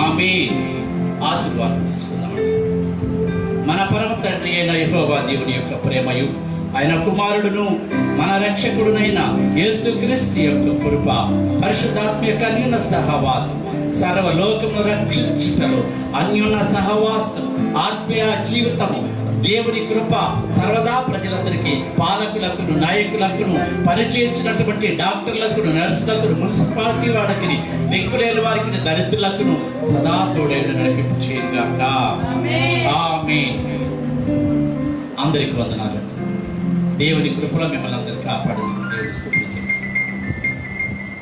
ఆమేన్. ఆశీర్వాదం తీసుకుందామండి. మన పరమ తండ్రి అయిన యెహోవా దేవుని యొక్క ప్రేమయు ఆయన కుమారుడును మన రక్షకుడునైన యేసుక్రీస్తు యొక్క కృప, పరిశుద్ధాత్మ యొక్క అన్యోన్య సహవాసం, సర్వలోకమును రక్షించుటలో అన్యోన్య సహవాసం, ఆత్మీయ జీవితము, దేవుని కృప సర్వదా ప్రజలందరికీ, పాలకులకును, నాయకులకును, పనిచేయించినటువంటి డాక్టర్లకును, నర్సులకును, మున్సిపాలిటీ వారికి, దిక్కులేని వారికి, దరిద్రులకును సదా తోడేడు నడిపింపు చేయగాక. ఆమేన్. అందరికి వందనాలు. దేవుని కృపలో మిమ్మల్ని అందరూ కాపాడు.